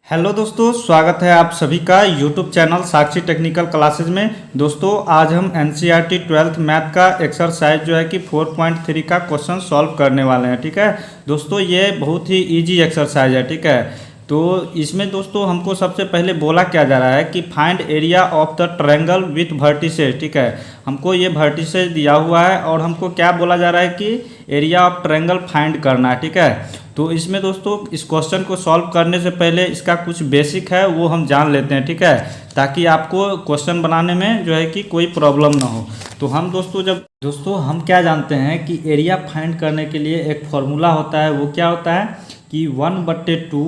Hello दोस्तों, स्वागत है आप सभी का यूट्यूब चैनल साक्षी टेक्निकल क्लासेज में। दोस्तों आज हम एनसीईआरटी 12th मैथ का एक्सरसाइज जो है कि 4.3 का क्वेश्चन सॉल्व करने वाले हैं। ठीक है दोस्तों, ये बहुत ही इजी एक्सरसाइज है। ठीक है, तो इसमें दोस्तों हमको सबसे पहले बोला क्या जा रहा है कि find area of the triangle with vertices. ठीक है, हमको ये वर्टिसेस दिया हुआ है और हमको क्या बोला जा रहा है कि एरिया ऑफ ट्रायंगल फाइंड करना है। ठीक है, तो इसमें दोस्तों इस क्वेश्चन को सॉल्व करने से पहले इसका कुछ बेसिक है वो हम जान लेते हैं। ठीक है, ताकि आपको क्वेश्चन बनाने में जो है कि कोई प्रॉब्लम ना हो। तो हम दोस्तों हम क्या जानते हैं कि एरिया फाइंड करने के लिए एक फॉर्मूला होता है। वो क्या होता है कि 1/2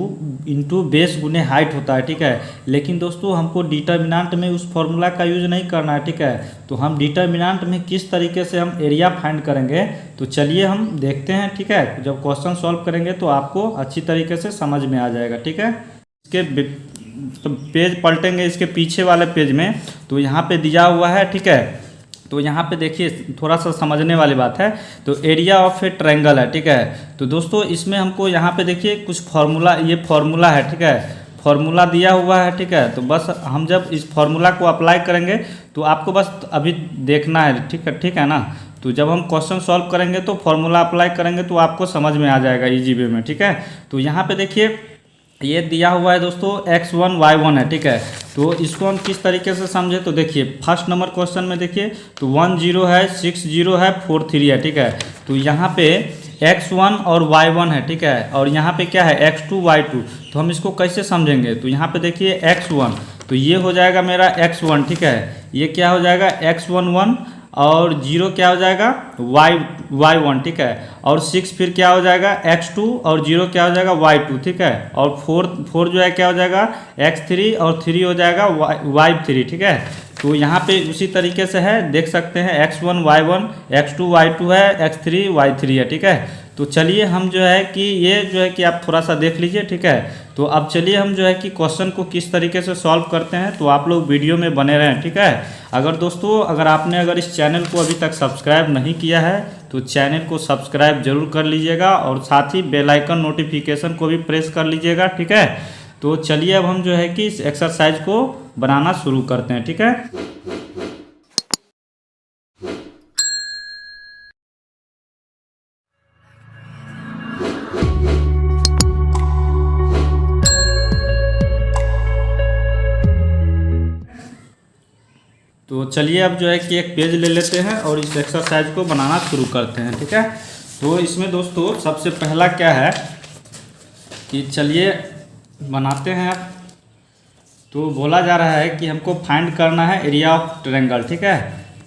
इंटू बेस गुने हाइट होता है। ठीक है, लेकिन दोस्तों हमको डिटर्मिनेंट में उस फॉर्मूला का यूज नहीं करना है। ठीक है, तो हम डिटर्मिनेंट में किस तरीके से हम एरिया फाइंड करेंगे तो चलिए हम देखते हैं। ठीक है, जब क्वेश्चन सॉल्व करेंगे तो आपको अच्छी तरीके से समझ में आ जाएगा। ठीक है, इसके तो पेज पलटेंगे इसके पीछे वाले पेज में, तो यहाँ पे दिया हुआ है। ठीक है, तो यहाँ पे देखिए थोड़ा सा समझने वाली बात है। तो एरिया ऑफ ए ट्रायंगल है। ठीक है, तो दोस्तों इसमें हमको यहाँ पे देखिए कुछ फार्मूला, ये फार्मूला है। ठीक है, फार्मूला दिया हुआ है। ठीक है, तो बस हम जब इस फार्मूला को अप्लाई करेंगे तो आपको बस अभी देखना है। ठीक है ना, तो जब हम क्वेश्चन सॉल्व करेंगे तो फार्मूला अप्लाई करेंगे तो आपको समझ में आ जाएगा इजी वे में। ठीक है, तो यहाँ पे देखिए ये दिया हुआ है दोस्तों x1 y1 है। ठीक है, तो इसको हम किस तरीके से समझे तो देखिए फर्स्ट नंबर क्वेश्चन में देखिए तो 1 0 है, 6 0 है, 4 3 है। ठीक है, तो यहाँ पे x1 और y1 है। ठीक है, और यहाँ पे क्या है x2 y2। तो हम इसको कैसे समझेंगे तो यहाँ पे देखिए x1 तो ये हो जाएगा मेरा x1। ठीक है, ये क्या हो जाएगा x11 और 0 क्या हो जाएगा y1। ठीक है, और 6 फिर क्या हो जाएगा x2 और 0 क्या हो जाएगा y2। ठीक है, और 4 जो है क्या हो जाएगा x3 और 3 हो जाएगा y3। ठीक है, तो यहाँ पे उसी तरीके से है, देख सकते हैं x1 y1, x2 y2 है, x3 y3 है। ठीक है, तो चलिए हम जो है कि ये जो है कि आप थोड़ा सा देख लीजिए। ठीक है, तो अब चलिए हम जो है कि क्वेश्चन को किस तरीके से सॉल्व करते हैं, तो आप लोग वीडियो में बने रहें। ठीक है, अगर आपने इस चैनल को अभी तक सब्सक्राइब नहीं किया है तो चैनल को सब्सक्राइब जरूर कर लीजिएगा और साथ ही बेल आइकन नोटिफिकेशन को भी प्रेस कर लीजिएगा। ठीक है, तो चलिए अब हम जो है कि इस एक्सरसाइज को बनाना शुरू करते हैं। ठीक है, तो चलिए अब जो है कि एक पेज ले लेते हैं और इस एक्सरसाइज को बनाना शुरू करते हैं। ठीक है, तो इसमें दोस्तों सबसे पहला क्या है कि चलिए बनाते हैं। अब तो बोला जा रहा है कि हमको फाइंड करना है एरिया ऑफ ट्रायंगल। ठीक है,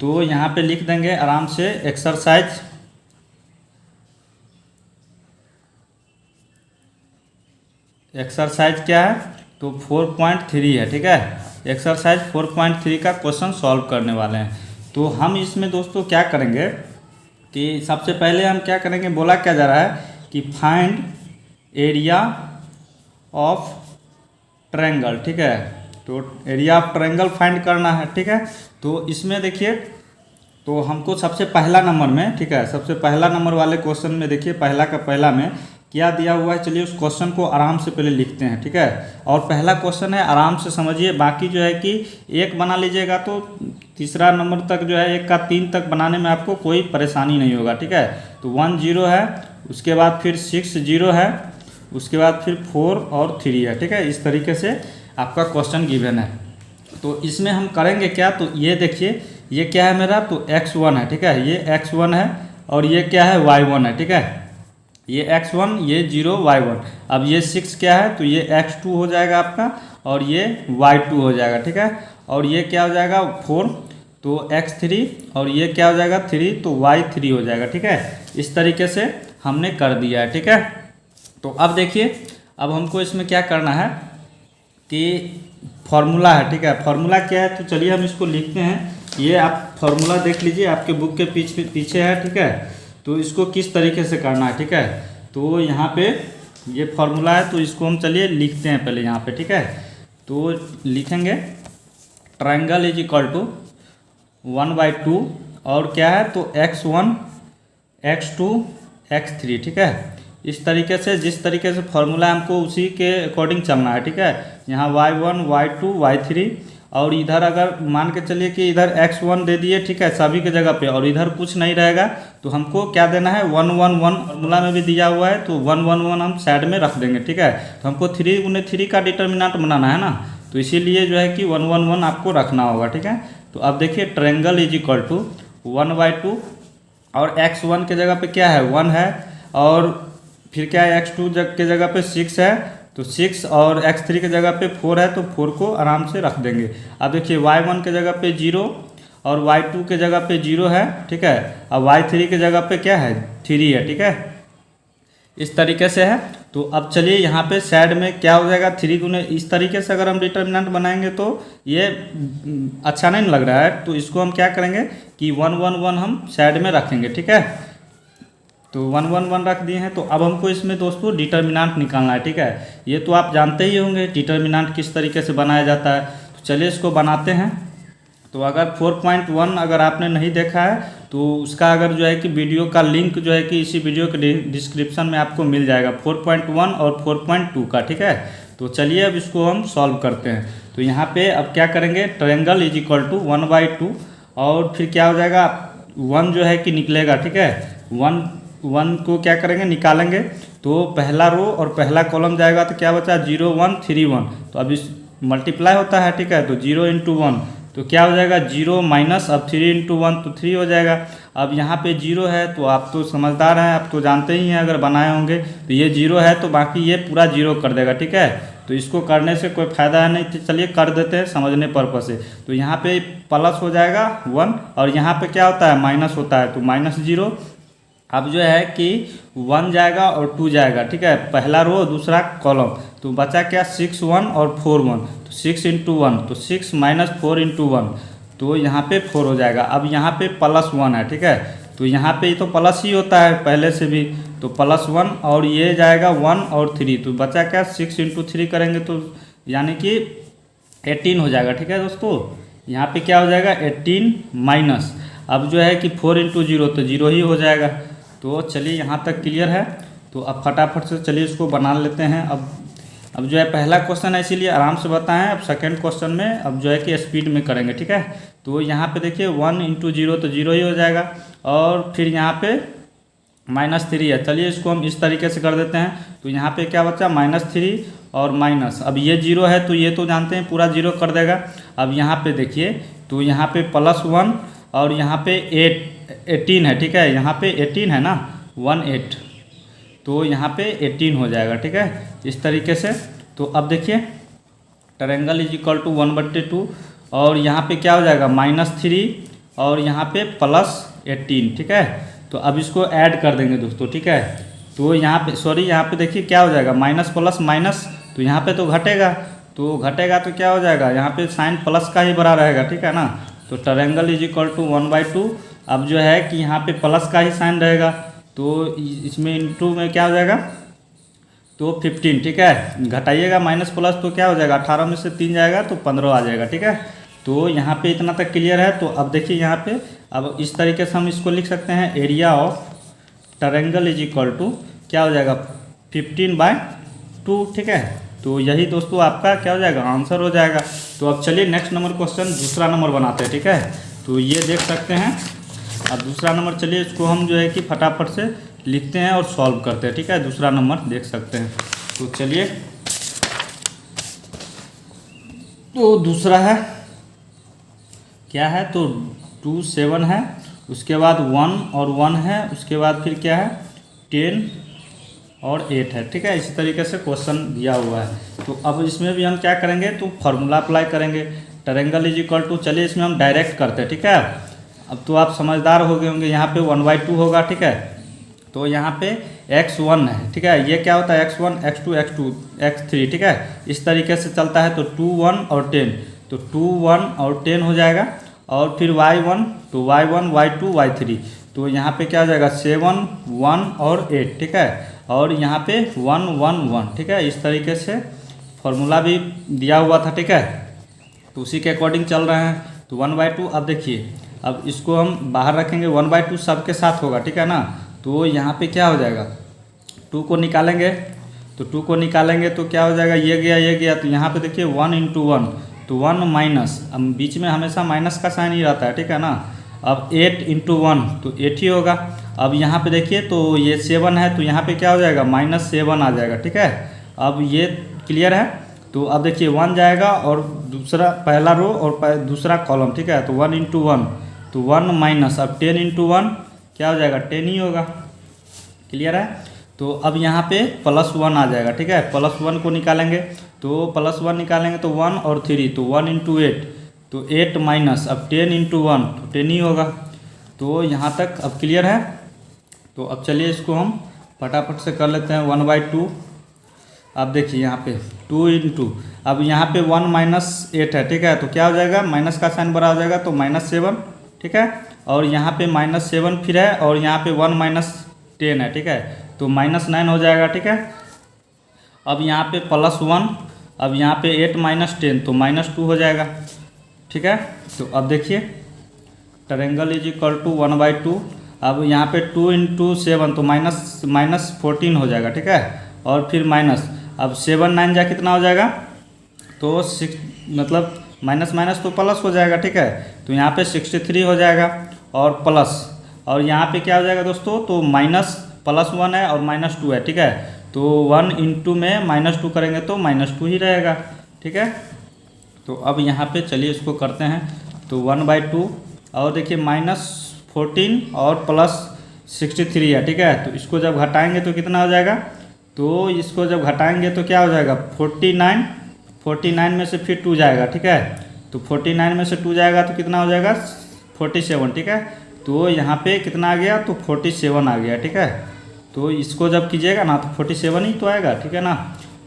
तो यहाँ पे लिख देंगे आराम से एक्सरसाइज क्या है तो 4.3 है। ठीक है, एक्सरसाइज 4.3 का क्वेश्चन सॉल्व करने वाले हैं। तो हम इसमें दोस्तों क्या करेंगे कि सबसे पहले हम क्या करेंगे, बोला क्या जा रहा है कि फाइंड एरिया ऑफ ट्रायंगल। ठीक है, तो एरिया ऑफ ट्रायंगल फाइंड करना है। ठीक है, तो इसमें देखिए तो हमको सबसे पहला नंबर में, ठीक है, सबसे पहला नंबर वाले क्वेश्चन में देखिए पहला का पहला में क्या दिया हुआ है। चलिए उस क्वेश्चन को आराम से पहले लिखते हैं। ठीक है, और पहला क्वेश्चन है, आराम से समझिए। बाकी जो है कि एक बना लीजिएगा तो तीसरा नंबर तक जो है 1 का 3 तक बनाने में आपको कोई परेशानी नहीं होगा। ठीक है, तो 1 0 है, उसके बाद फिर 6 0 है, उसके बाद फिर 4 और 3 है। ठीक है, इस तरीके से आपका क्वेश्चन गिवन है। तो इसमें हम करेंगे क्या, तो ये देखिए ये क्या है मेरा तो x1 है। ठीक है, ये x1 है और ये क्या है y1 है। ठीक है, ये x1 ये 0 y1। अब ये 6 क्या है तो ये x2 हो जाएगा आपका और ये y2 हो जाएगा। ठीक है, और ये क्या हो जाएगा 4 तो x3 और ये क्या हो जाएगा 3 तो y3 हो जाएगा। ठीक है, इस तरीके से हमने कर दिया है। ठीक है, तो अब देखिए अब हमको इसमें क्या करना है कि फार्मूला है। ठीक है, फार्मूला क्या है तो चलिए हम इसको लिखते हैं। ये आप फार्मूला देख लीजिए, आपके बुक के पीछे है। ठीक है, तो इसको किस तरीके से करना है। ठीक है, तो यहाँ पे ये फार्मूला है तो इसको हम चलिए लिखते हैं पहले यहाँ पे। ठीक है, तो लिखेंगे ट्रायंगल इज इक्वल टू 1/2 और क्या है तो x1 x2 x3। ठीक है, इस तरीके से जिस तरीके से फॉर्मूला हमको उसी के अकॉर्डिंग चलना है, ठीक है। यहाँ y1 y2 y3 और इधर अगर मान के चलिए कि इधर x1 दे दिए, ठीक है, सभी के जगह पे, और इधर कुछ नहीं रहेगा तो हमको क्या देना है 1 1 1 फॉर्मूला में भी दिया हुआ है, तो 1 1 1 हम साइड में रख देंगे, ठीक है। तो हमको 3 गुने 3 का डिटर्मिनेंट बनाना है ना, तो इसीलिए जो है कि 1 1 1 आपको रखना होगा, ठीक है। तो अब देखिए ट्रायंगल इज इक्वल टू 1/2 और x1 के जगह पे क्या है 1 है, और फिर क्या है x2 के जगह पे 6 है, तो 6 और x3 के जगह पे 4 है, तो 4 को आराम से रख देंगे। अब देखिए y1 के जगह पे 0 और y2 के जगह पे 0 है, ठीक है। अब y3 के जगह पे क्या है 3 है, ठीक है, इस तरीके से है। तो अब चलिए यहाँ पे साइड में क्या हो जाएगा 3 गुने, इस तरीके से अगर हम डिटर्मिनेंट बनाएंगे तो ये अच्छा नहीं लग रहा है, तो इसको हम क्या करेंगे कि 1 1 1 हम साइड में रखेंगे, ठीक है। तो 1 1 1 रख दिए हैं। तो अब हमको इसमें दोस्तों डिटर्मिनेंट निकालना है, ठीक है। ये तो आप जानते ही होंगे डिटर्मिनेंट किस तरीके से बनाया जाता है, तो चलिए इसको बनाते हैं। तो अगर 4.1 अगर आपने नहीं देखा है तो उसका अगर जो है कि वीडियो का लिंक जो है कि इसी वीडियो के डिस्क्रिप्शन में आपको मिल जाएगा 4.1 और 4.2 का, ठीक है। तो चलिए अब इसको हम सॉल्व करते हैं। तो यहाँ पे अब क्या करेंगे ट्रायंगल इज इक्वल टू 1/2 और फिर क्या हो जाएगा 1 जो है कि निकलेगा, ठीक है। 1 को क्या करेंगे निकालेंगे, तो पहला रो और पहला कॉलम जाएगा तो क्या बचा 0 1 3 1, तो अब इस मल्टीप्लाई होता है, ठीक है। तो 0 × 1 तो क्या हो जाएगा 0 माइनस, अब 3 × 1 तो 3 हो जाएगा। अब यहाँ पे 0 है तो आप तो समझदार हैं, आप तो जानते ही हैं अगर बनाए होंगे, तो ये 0 है तो बाकी ये पूरा 0 कर देगा, ठीक है। तो इसको करने से कोई फ़ायदा है नहीं, तो चलिए कर देते हैं समझने पर्पस से। तो यहाँ पे प्लस हो जाएगा 1 और यहाँ पे क्या होता है माइनस होता है, तो -0। अब जो है कि 1 जाएगा और 2 जाएगा, ठीक है, पहला रो दूसरा कॉलम, तो बचा क्या 6 1 और 4 1, तो 6 × 1 तो 6 - 4 × 1, तो यहाँ पे 4 हो जाएगा। अब यहाँ पे +1 है, ठीक है, तो यहाँ पे तो प्लस ही होता है पहले से भी, तो +1 और ये जाएगा 1 और 3, तो बचा क्या 6 × 3 करेंगे तो यानी कि 18 हो जाएगा, ठीक है दोस्तों। यहाँ पे क्या हो जाएगा 18 माइनस, अब जो है कि 4 × 0 तो 0 ही हो जाएगा। तो चलिए यहाँ तक क्लियर है। तो अब फटाफट से चलिए इसको बना लेते हैं। अब जो है पहला क्वेश्चन है इसीलिए आराम से बताएं, अब सेकंड क्वेश्चन में अब जो है कि स्पीड में करेंगे, ठीक है। तो यहाँ पे देखिए 1 × 0 तो 0 ही हो जाएगा और फिर यहाँ पे -3 है, चलिए इसको हम इस तरीके से कर देते हैं। तो यहाँ पे क्या बचा -3 और माइनस, अब ये 0 है तो ये तो जानते हैं पूरा 0 कर देगा। अब यहाँ पे देखिए तो यहाँ पे +1 और यहाँ पे 18 है, ठीक है, यहाँ पे 18 है ना 18, तो यहाँ पे 18 हो जाएगा, ठीक है, इस तरीके से। तो अब देखिए ट्रायंगल इज इक्वल टू 1/2 और यहाँ पे क्या हो जाएगा -3 और यहाँ पे +18, ठीक है। तो अब इसको ऐड कर देंगे दोस्तों, ठीक है। तो यहाँ पे सॉरी यहाँ पे देखिए क्या हो जाएगा माइनस प्लस माइनस, तो यहाँ पे तो घटेगा, तो क्या हो जाएगा यहाँ पे साइन प्लस का ही बड़ा रहेगा, ठीक है ना। तो ट्रायंगल इज इक्वल टू 1/2, अब जो है कि यहाँ पे प्लस का ही साइन रहेगा, तो इसमें इंटू में क्या हो जाएगा तो 15, ठीक है, घटाइएगा माइनस प्लस तो क्या हो जाएगा 18 में से 3 जाएगा तो 15 आ जाएगा, ठीक है। तो यहाँ पे इतना तक क्लियर है। तो अब देखिए यहाँ पे अब इस तरीके से हम इसको लिख सकते हैं area of triangle is equal to क्या हो जाएगा 15/2, ठीक है। तो यही दोस्तों आपका क्या हो जाएगा आंसर हो जाएगा। तो अब चलिए नेक्स्ट नंबर क्वेश्चन दूसरा नंबर बनाते हैं, ठीक है। तो ये देख सकते हैं अब दूसरा नंबर, चलिए इसको हम जो है कि फटाफट से लिखते हैं और सॉल्व करते हैं, ठीक है। दूसरा नंबर देख सकते हैं, तो चलिए तो दूसरा है क्या है तो 2 7 है, उसके बाद 1 और 1 है, उसके बाद फिर क्या है 10 और 8 है, ठीक है। इसी तरीके से क्वेश्चन दिया हुआ है। तो अब इसमें भी हम क्या करेंगे तो फार्मूला अप्लाई करेंगे ट्रायंगल इज इक्वल टू, चलिए इसमें हम डायरेक्ट करते हैं, ठीक है। अब तो आप समझदार हो गए होंगे, यहाँ पे 1/2 होगा, ठीक है। तो यहाँ पे x1 है, ठीक है, ये क्या होता है x1 x2 x2 x3, ठीक है, इस तरीके से चलता है। तो 2 1 और 10, तो 2 1 और 10 हो जाएगा, और फिर y1 तो y1 y2 y3, तो यहाँ पे क्या हो जाएगा 7 1 और 8, ठीक है, और यहाँ पे 1 1 1, ठीक है। इस तरीके से फॉर्मूला भी दिया हुआ था, ठीक है, तो उसी के अकॉर्डिंग चल रहे हैं। तो 1/2 अब देखिए अब इसको हम बाहर रखेंगे, 1/2 सबके साथ होगा, ठीक है ना। तो यहाँ पे क्या हो जाएगा टू को निकालेंगे, तो टू को निकालेंगे तो क्या हो जाएगा, ये गया, तो यहाँ पे देखिए 1 इंटू 1 तो 1 माइनस, अब बीच में हमेशा माइनस का साइन ही रहता है, ठीक है ना। अब 8 इंटू 1 तो 8 ही होगा। अब यहाँ पे देखिए तो ये 7 है, तो यहाँ पे क्या हो जाएगा, -7 आ जाएगा, ठीक है। अब ये क्लियर है। तो अब देखिए 1 जाएगा और दूसरा पहला रो और दूसरा कॉलम, ठीक है। तो 1 इंटू 1 तो 1 माइनस, अब 10 इंटू 1 क्या हो जाएगा, 10 ही होगा। क्लियर है। तो अब यहाँ पे +1 आ जाएगा, ठीक है। +1 को निकालेंगे, तो +1 निकालेंगे तो 1 और 3 तो 1 इंटू 8 तो 8 माइनस, अब 10 इंटू 1 तो 10 ही होगा। तो यहाँ तक अब क्लियर है। तो अब चलिए इसको हम फटाफट से कर लेते हैं 1/2। अब देखिए यहाँ पे 2 इंटू, अब यहाँ पे 1 - 8 है, ठीक है। तो क्या हो जाएगा, माइनस का साइन बड़ा हो जाएगा तो -7, ठीक है। और यहाँ पे -7 फिर है और यहाँ पे 1 - 10 है, ठीक है। तो -9 हो जाएगा, ठीक है। अब यहाँ पे +1, अब यहाँ पे 8 - 10 तो -2 हो जाएगा, ठीक है। तो अब देखिए ट्रायंगल इज इक्वल टू 1/2। अब यहाँ पे 2 इंटू 7 तो -14 हो जाएगा, ठीक है। और फिर माइनस, अब 7 9 जा कितना हो जाएगा, तो 6 मतलब माइनस तो प्लस हो जाएगा, ठीक है। तो यहाँ पे 63 हो जाएगा और प्लस, और यहाँ पे क्या हो जाएगा दोस्तों, तो +1 है और -2 है, ठीक है। तो 1 इंटू में -2 करेंगे तो -2 ही रहेगा, ठीक है। तो अब यहाँ पे चलिए इसको करते हैं, तो 1/2 और देखिए -14 और +63 है, ठीक है। तो इसको जब घटाएंगे तो कितना हो जाएगा, तो इसको जब घटाएंगे तो क्या हो जाएगा 49 में से फिर 2 जाएगा, ठीक है। तो 49 में से 2 जाएगा तो कितना हो जाएगा 47, ठीक है। तो यहाँ पे कितना आ गया, तो 47 आ गया, ठीक है। तो इसको जब कीजिएगा ना तो 47 ही तो आएगा, ठीक है ना।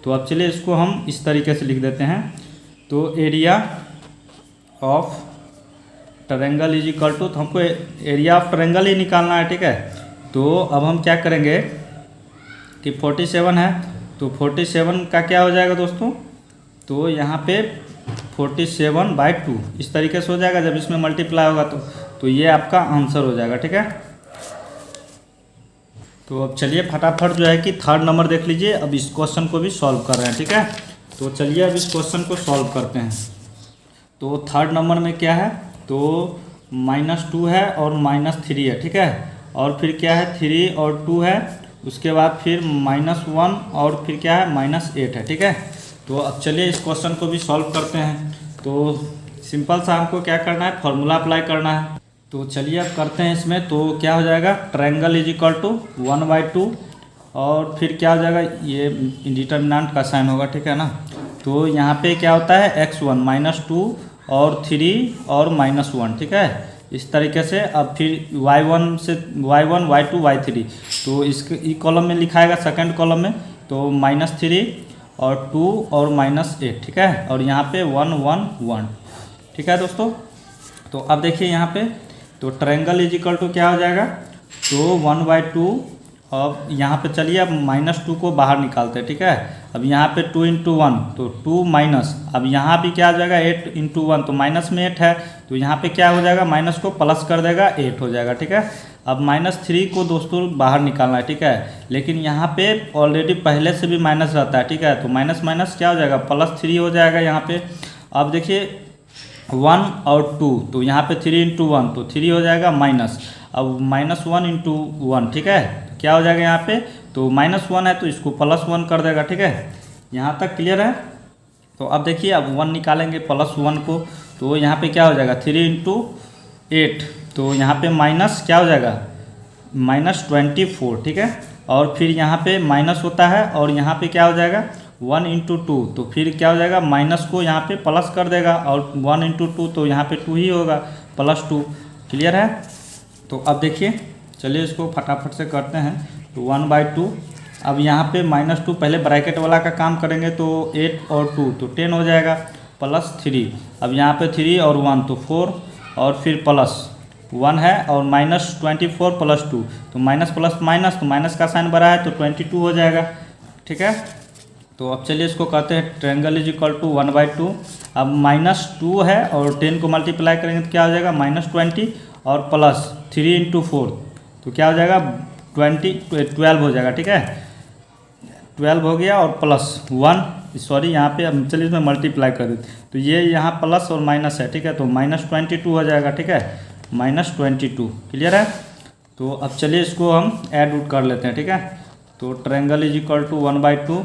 तो अब चलिए इसको हम इस तरीके से लिख देते हैं, तो area of triangle is equal to, तो हमको एरिया ऑफ ट्रायंगल ही निकालना है, ठीक है। तो अब हम क्या करेंगे कि 47 है, तो 47 का क्या हो जाएगा दोस्तों, तो यहाँ पे 47/2 इस तरीके से हो जाएगा जब इसमें मल्टीप्लाई होगा तो ये आपका आंसर हो जाएगा, ठीक है। तो अब चलिए फटाफट जो है कि थर्ड नंबर देख लीजिए। अब इस क्वेश्चन को भी सॉल्व कर रहे हैं, ठीक है। तो चलिए अब इस क्वेश्चन को सॉल्व करते हैं। तो थर्ड नंबर में क्या है, तो -2 है और -3 है, ठीक है। और फिर क्या है 3 और 2 है, उसके बाद फिर -1 और फिर क्या है -8 है, ठीक है। तो अब चलिए इस क्वेश्चन को भी सॉल्व करते हैं। तो सिंपल सा हमको क्या करना है, फॉर्मूला अप्लाई करना है। तो चलिए अब करते हैं इसमें। तो क्या हो जाएगा, ट्रायंगल इज इक्वल टू 1/2 और फिर क्या हो जाएगा, ये डिटर्मिनेंट का साइन होगा, ठीक है ना। तो यहाँ पे क्या होता है x1 -2 और 3 और -1, ठीक है। इस तरीके से अब फिर y1 से y1 y2 y3, तो इसके कॉलम में लिखाएगा सेकंड कॉलम में, तो -3 और 2 और -8, ठीक है। और यहाँ पे 1 1 1, ठीक है दोस्तों। तो अब देखिए यहाँ पे तो ट्रायंगल इज इक्वल टू क्या हो जाएगा, तो 1/2। अब यहाँ पे चलिए अब -2 को बाहर निकालते हैं, ठीक है। अब यहाँ पे 2 इंटू 1 तो 2 माइनस, अब यहाँ भी क्या हो जाएगा 8 इंटू 1 तो माइनस में 8 है, तो यहाँ पे क्या हो जाएगा, माइनस को प्लस कर देगा 8 हो जाएगा, ठीक है। अब -3 को दोस्तों बाहर निकालना है, ठीक है। लेकिन यहाँ पे ऑलरेडी पहले से भी माइनस रहता है, ठीक है। तो माइनस माइनस क्या हो जाएगा +3 हो जाएगा यहाँ पे। अब देखिए 1 और 2 तो यहाँ पे 3 इंटू 1 तो 3 हो जाएगा माइनस, अब -1 इंटू 1, ठीक है। क्या हो जाएगा यहाँ पे, तो -1 है तो इसको +1 कर देगा, ठीक है। यहाँ तक क्लियर है। तो अब देखिए अब 1 निकालेंगे +1 को, तो यहाँ पे क्या हो जाएगा 3 इंटू 8 तो यहाँ पे माइनस क्या हो जाएगा -24, ठीक है। और फिर यहाँ पे माइनस होता है और यहाँ पे क्या हो जाएगा 1 इंटू 2 तो फिर क्या हो जाएगा माइनस को यहाँ पे प्लस कर देगा, और 1 इंटू 2 तो यहाँ पे 2 ही होगा +2, क्लियर है। तो अब देखिए चलिए इसको फटाफट से करते हैं। तो 1/2, अब यहाँ पे -2 पहले ब्रैकेट वाला का काम करेंगे, तो 8 और 2 तो 10 हो जाएगा +3। अब यहाँ पे 3 और 1 तो 4 और फिर +1 है और -24 + 2 तो माइनस प्लस माइनस, तो माइनस का साइन बड़ा है तो 22 हो जाएगा, ठीक है। तो अब चलिए इसको कहते हैं ट्रायंगल इज इक्वल टू 1/2। अब -2 है और 10 को मल्टीप्लाई करेंगे तो क्या हो जाएगा -20 और +3 इंटू 4 तो क्या हो जाएगा 12 हो जाएगा, ठीक है। 12 हो गया और +1, सॉरी यहाँ पे अब चलिए इसमें मल्टीप्लाई कर देते, तो ये यहाँ प्लस और माइनस है, ठीक है, तो -22 हो जाएगा, ठीक है, -22, क्लियर है। तो अब चलिए इसको हम ऐड उड कर लेते हैं, ठीक है। तो ट्रायंगल इज इक्वल टू 1/2,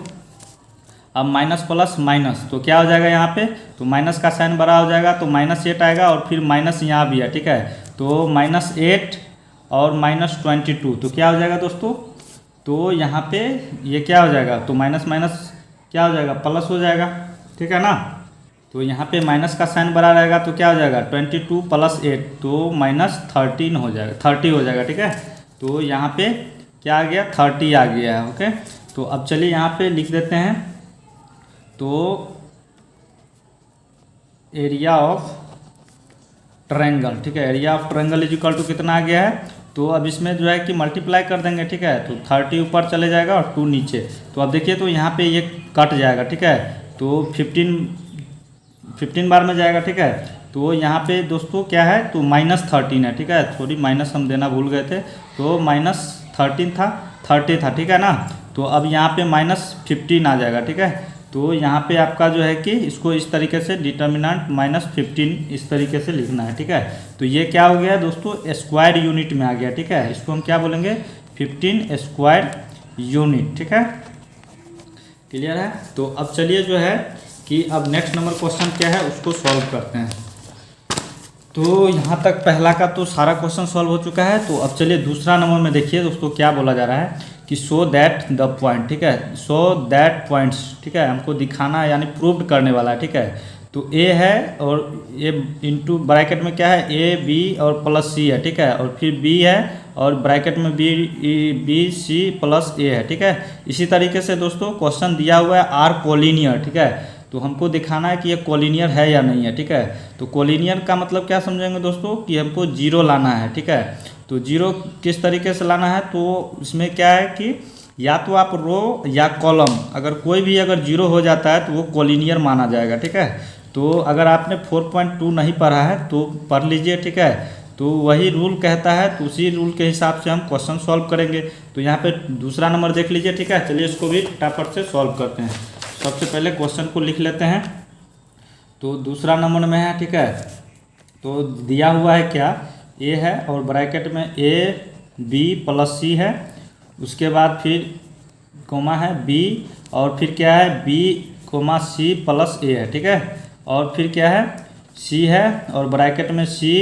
अब माइनस प्लस माइनस तो क्या हो जाएगा यहाँ पे, तो माइनस का साइन बड़ा हो जाएगा, तो -8 आएगा और फिर माइनस यहाँ भी है, ठीक है, तो -8 और -22, तो क्या हो जाएगा दोस्तों, तो यहाँ पे ये क्या हो जाएगा, तो माइनस माइनस क्या हो जाएगा, प्लस हो जाएगा, ठीक है ना। तो यहाँ पे माइनस का साइन बड़ा रहेगा तो क्या हो जाएगा 22 + 8 तो -13 हो जाएगा, 30 हो जाएगा, ठीक है। तो यहाँ पे क्या आ गया, 30 आ गया है, ओके। तो अब चलिए यहाँ पे लिख देते हैं, तो एरिया ऑफ ट्रायंगल, ठीक है, area of triangle is equal to कितना आ गया है, तो अब इसमें जो है कि मल्टीप्लाई कर देंगे, ठीक है, तो 30 ऊपर चले जाएगा और 2 नीचे, तो अब देखिए तो यहाँ पे ये कट जाएगा, ठीक है, तो 15 बार में जाएगा, ठीक है। तो यहाँ पे दोस्तों क्या है, तो -13 है, ठीक है, सॉरी माइनस हम देना भूल गए थे, तो -13 था, 30 था, ठीक है ना। तो अब यहाँ पे -15 आ जाएगा, ठीक है। तो यहाँ पे आपका जो है कि इसको इस तरीके से डिटर्मिनेंट -15 इस तरीके से लिखना है, ठीक है। तो ये क्या हो गया दोस्तों, स्क्वायर यूनिट में आ गया, ठीक है, इसको हम क्या बोलेंगे 15 स्क्वायर यूनिट, ठीक है, क्लियर है। तो अब चलिए जो है कि अब नेक्स्ट नंबर क्वेश्चन क्या है उसको सॉल्व करते हैं। तो यहाँ तक पहला का तो सारा क्वेश्चन सॉल्व हो चुका है, तो अब चलिए दूसरा नंबर में देखिए दोस्तों क्या बोला जा रहा है कि शो दैट द पॉइंट, ठीक है, शो दैट पॉइंट्स, ठीक है, हमको दिखाना है यानी प्रूव करने वाला है, ठीक है। तो ए है और ए इंटू ब्रैकेट में क्या है, ए बी और प्लस सी है, ठीक है, और फिर बी है और ब्रैकेट में बी सी प्लस ए है, ठीक है। इसी तरीके से दोस्तों क्वेश्चन दिया हुआ है आर कोलिनियर, ठीक है, तो हमको दिखाना है कि ये कोलिनियर है या नहीं है, ठीक है। तो कोलिनियर का मतलब क्या समझेंगे दोस्तों, कि हमको जीरो लाना है, ठीक है। तो जीरो किस तरीके से लाना है, तो इसमें क्या है कि या तो आप रो या कॉलम, अगर कोई भी अगर जीरो हो जाता है तो वो कोलिनियर माना जाएगा, ठीक है। तो अगर आपने 4.2 नहीं पढ़ा है तो पढ़ लीजिए, ठीक है। तो वही रूल कहता है, तो उसी रूल के हिसाब से हम क्वेश्चन सॉल्व करेंगे। तो यहाँ पे दूसरा नंबर देख लीजिए, ठीक है, चलिए इसको भी फटाफट से सॉल्व करते हैं। सबसे पहले क्वेश्चन को लिख लेते हैं। तो दूसरा नंबर में है, ठीक है, तो दिया हुआ है क्या, ए है और ब्रैकेट में ए बी प्लस सी है, उसके बाद फिर कोमा है बी और फिर क्या है बी कोमा सी प्लस ए है, ठीक है, और फिर क्या है सी है और ब्रैकेट में सी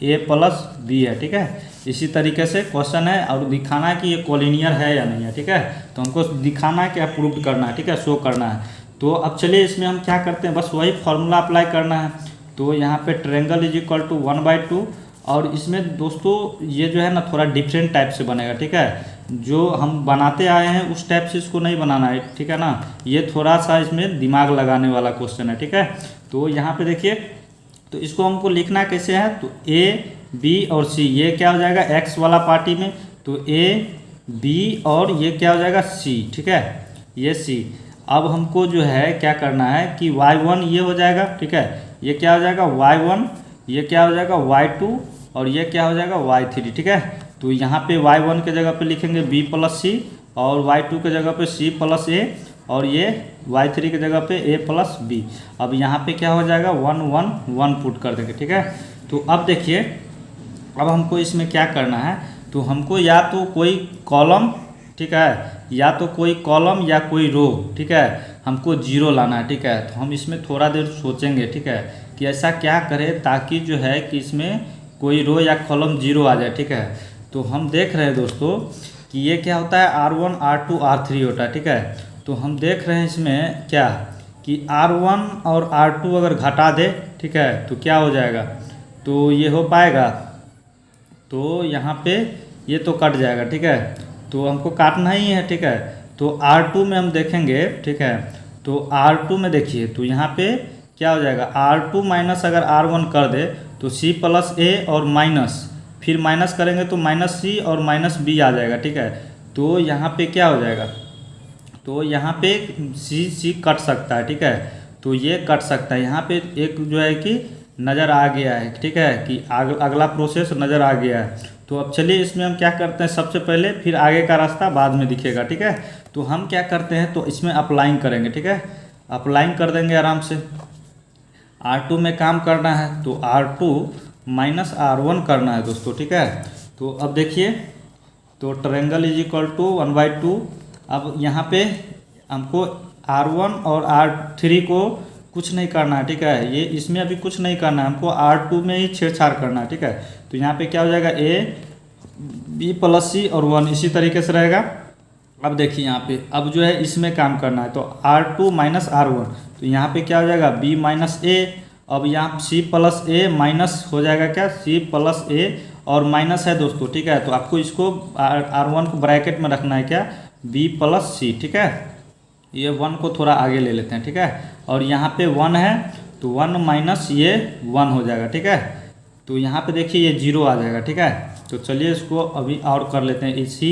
ए प्लस बी है, ठीक है। इसी तरीके से क्वेश्चन है और दिखाना है कि ये कोलिनियर है या नहीं है, ठीक है। तो हमको दिखाना है क्या, प्रूव करना है, ठीक है, शो करना है। तो अब चलिए इसमें हम क्या करते हैं, बस वही फॉर्मूला अप्लाई करना है। तो यहाँ पे ट्रायंगल इज इक्वल टू 1/2 और इसमें दोस्तों ये जो है ना थोड़ा डिफरेंट टाइप से बनेगा, ठीक है, जो हम बनाते आए हैं उस टाइप से इसको नहीं बनाना है, ठीक है ना। ये थोड़ा सा इसमें दिमाग लगाने वाला क्वेश्चन है, ठीक है। तो यहाँ पे देखिए, तो इसको हमको लिखना कैसे है, तो ए बी और सी, ये क्या हो जाएगा एक्स वाला पार्टी में, तो ए बी और ये क्या हो जाएगा सी, ठीक है, ये सी। अब हमको जो है क्या करना है कि y1 ये हो जाएगा, ठीक है, ये क्या हो जाएगा y1, ये क्या हो जाएगा y2 और ये क्या हो जाएगा y3, ठीक है। तो यहाँ पे y1 के जगह पे लिखेंगे b प्लस सी और y2 के जगह पे c प्लस ए और ये y3 के जगह पे a प्लस बी। अब यहाँ पे क्या हो जाएगा 1 1 1 पुट कर देंगे, ठीक है। तो अब देखिए, अब हमको इसमें क्या करना है, तो हमको या तो कोई कॉलम, ठीक है, या तो कोई कॉलम या कोई रो, ठीक है, हमको जीरो लाना है, ठीक है। तो हम इसमें थोड़ा देर सोचेंगे, ठीक है, कि ऐसा क्या करें ताकि जो है कि इसमें कोई रो या कॉलम जीरो आ जाए, ठीक है। तो हम देख रहे हैं दोस्तों कि ये क्या होता है R1 R2 R3 होता है, ठीक है। तो हम देख रहे हैं इसमें क्या कि R1 और R2 अगर घटा दे, ठीक है, तो क्या हो जाएगा, तो ये हो पाएगा, तो यहाँ पे ये तो कट जाएगा, ठीक है, तो हमको काटना ही है, ठीक है। तो R2 में हम देखेंगे, ठीक है, तो R2 में देखिए, तो यहाँ पे क्या हो जाएगा R2 माइनस अगर R1 कर दे तो C प्लस ए और माइनस, फिर माइनस करेंगे तो माइनस सी और माइनस बी आ जाएगा, ठीक है। तो यहाँ पे क्या हो जाएगा, तो यहाँ पे सी कट सकता है, ठीक है, तो ये कट सकता है। यहाँ पे एक जो है कि नज़र आ गया है, ठीक है, कि अगला प्रोसेस नज़र आ गया है। तो अब चलिए इसमें हम क्या करते हैं, सबसे पहले फिर आगे का रास्ता बाद में दिखेगा, ठीक है। तो हम क्या करते हैं, तो इसमें अप्लाइंग करेंगे, ठीक है। अप्लाइंग कर देंगे आराम से। R2 में काम करना है तो R2 माइनस R1 करना है दोस्तों, ठीक है। तो अब देखिए, तो ट्रायंगल इज इक्वल टू 1/2। अब यहाँ पे हमको R1 और R3 को कुछ नहीं करना है, ठीक है। ये इसमें अभी कुछ नहीं करना है, हमको R2 में ही छेड़छाड़ करना है, ठीक है। तो यहाँ पे क्या हो जाएगा, A B प्लस C और 1 इसी तरीके से रहेगा। अब देखिए यहाँ पे अब जो है इसमें काम करना है, तो R2 माइनस R1, तो यहाँ पे क्या हो जाएगा B माइनस A। अब यहाँ C प्लस A माइनस हो जाएगा क्या, C प्लस A और माइनस है दोस्तों, ठीक है। तो आपको इसको R1 को ब्रैकेट में रखना है क्या, B प्लस C, ठीक है। ये 1 को थोड़ा आगे ले लेते हैं, ठीक है। और यहाँ पे 1 है तो 1 माइनस ये 1 हो जाएगा, ठीक है। तो यहाँ पे देखिए ये 0 आ जाएगा, ठीक है। तो चलिए इसको अभी और कर लेते हैं, इसी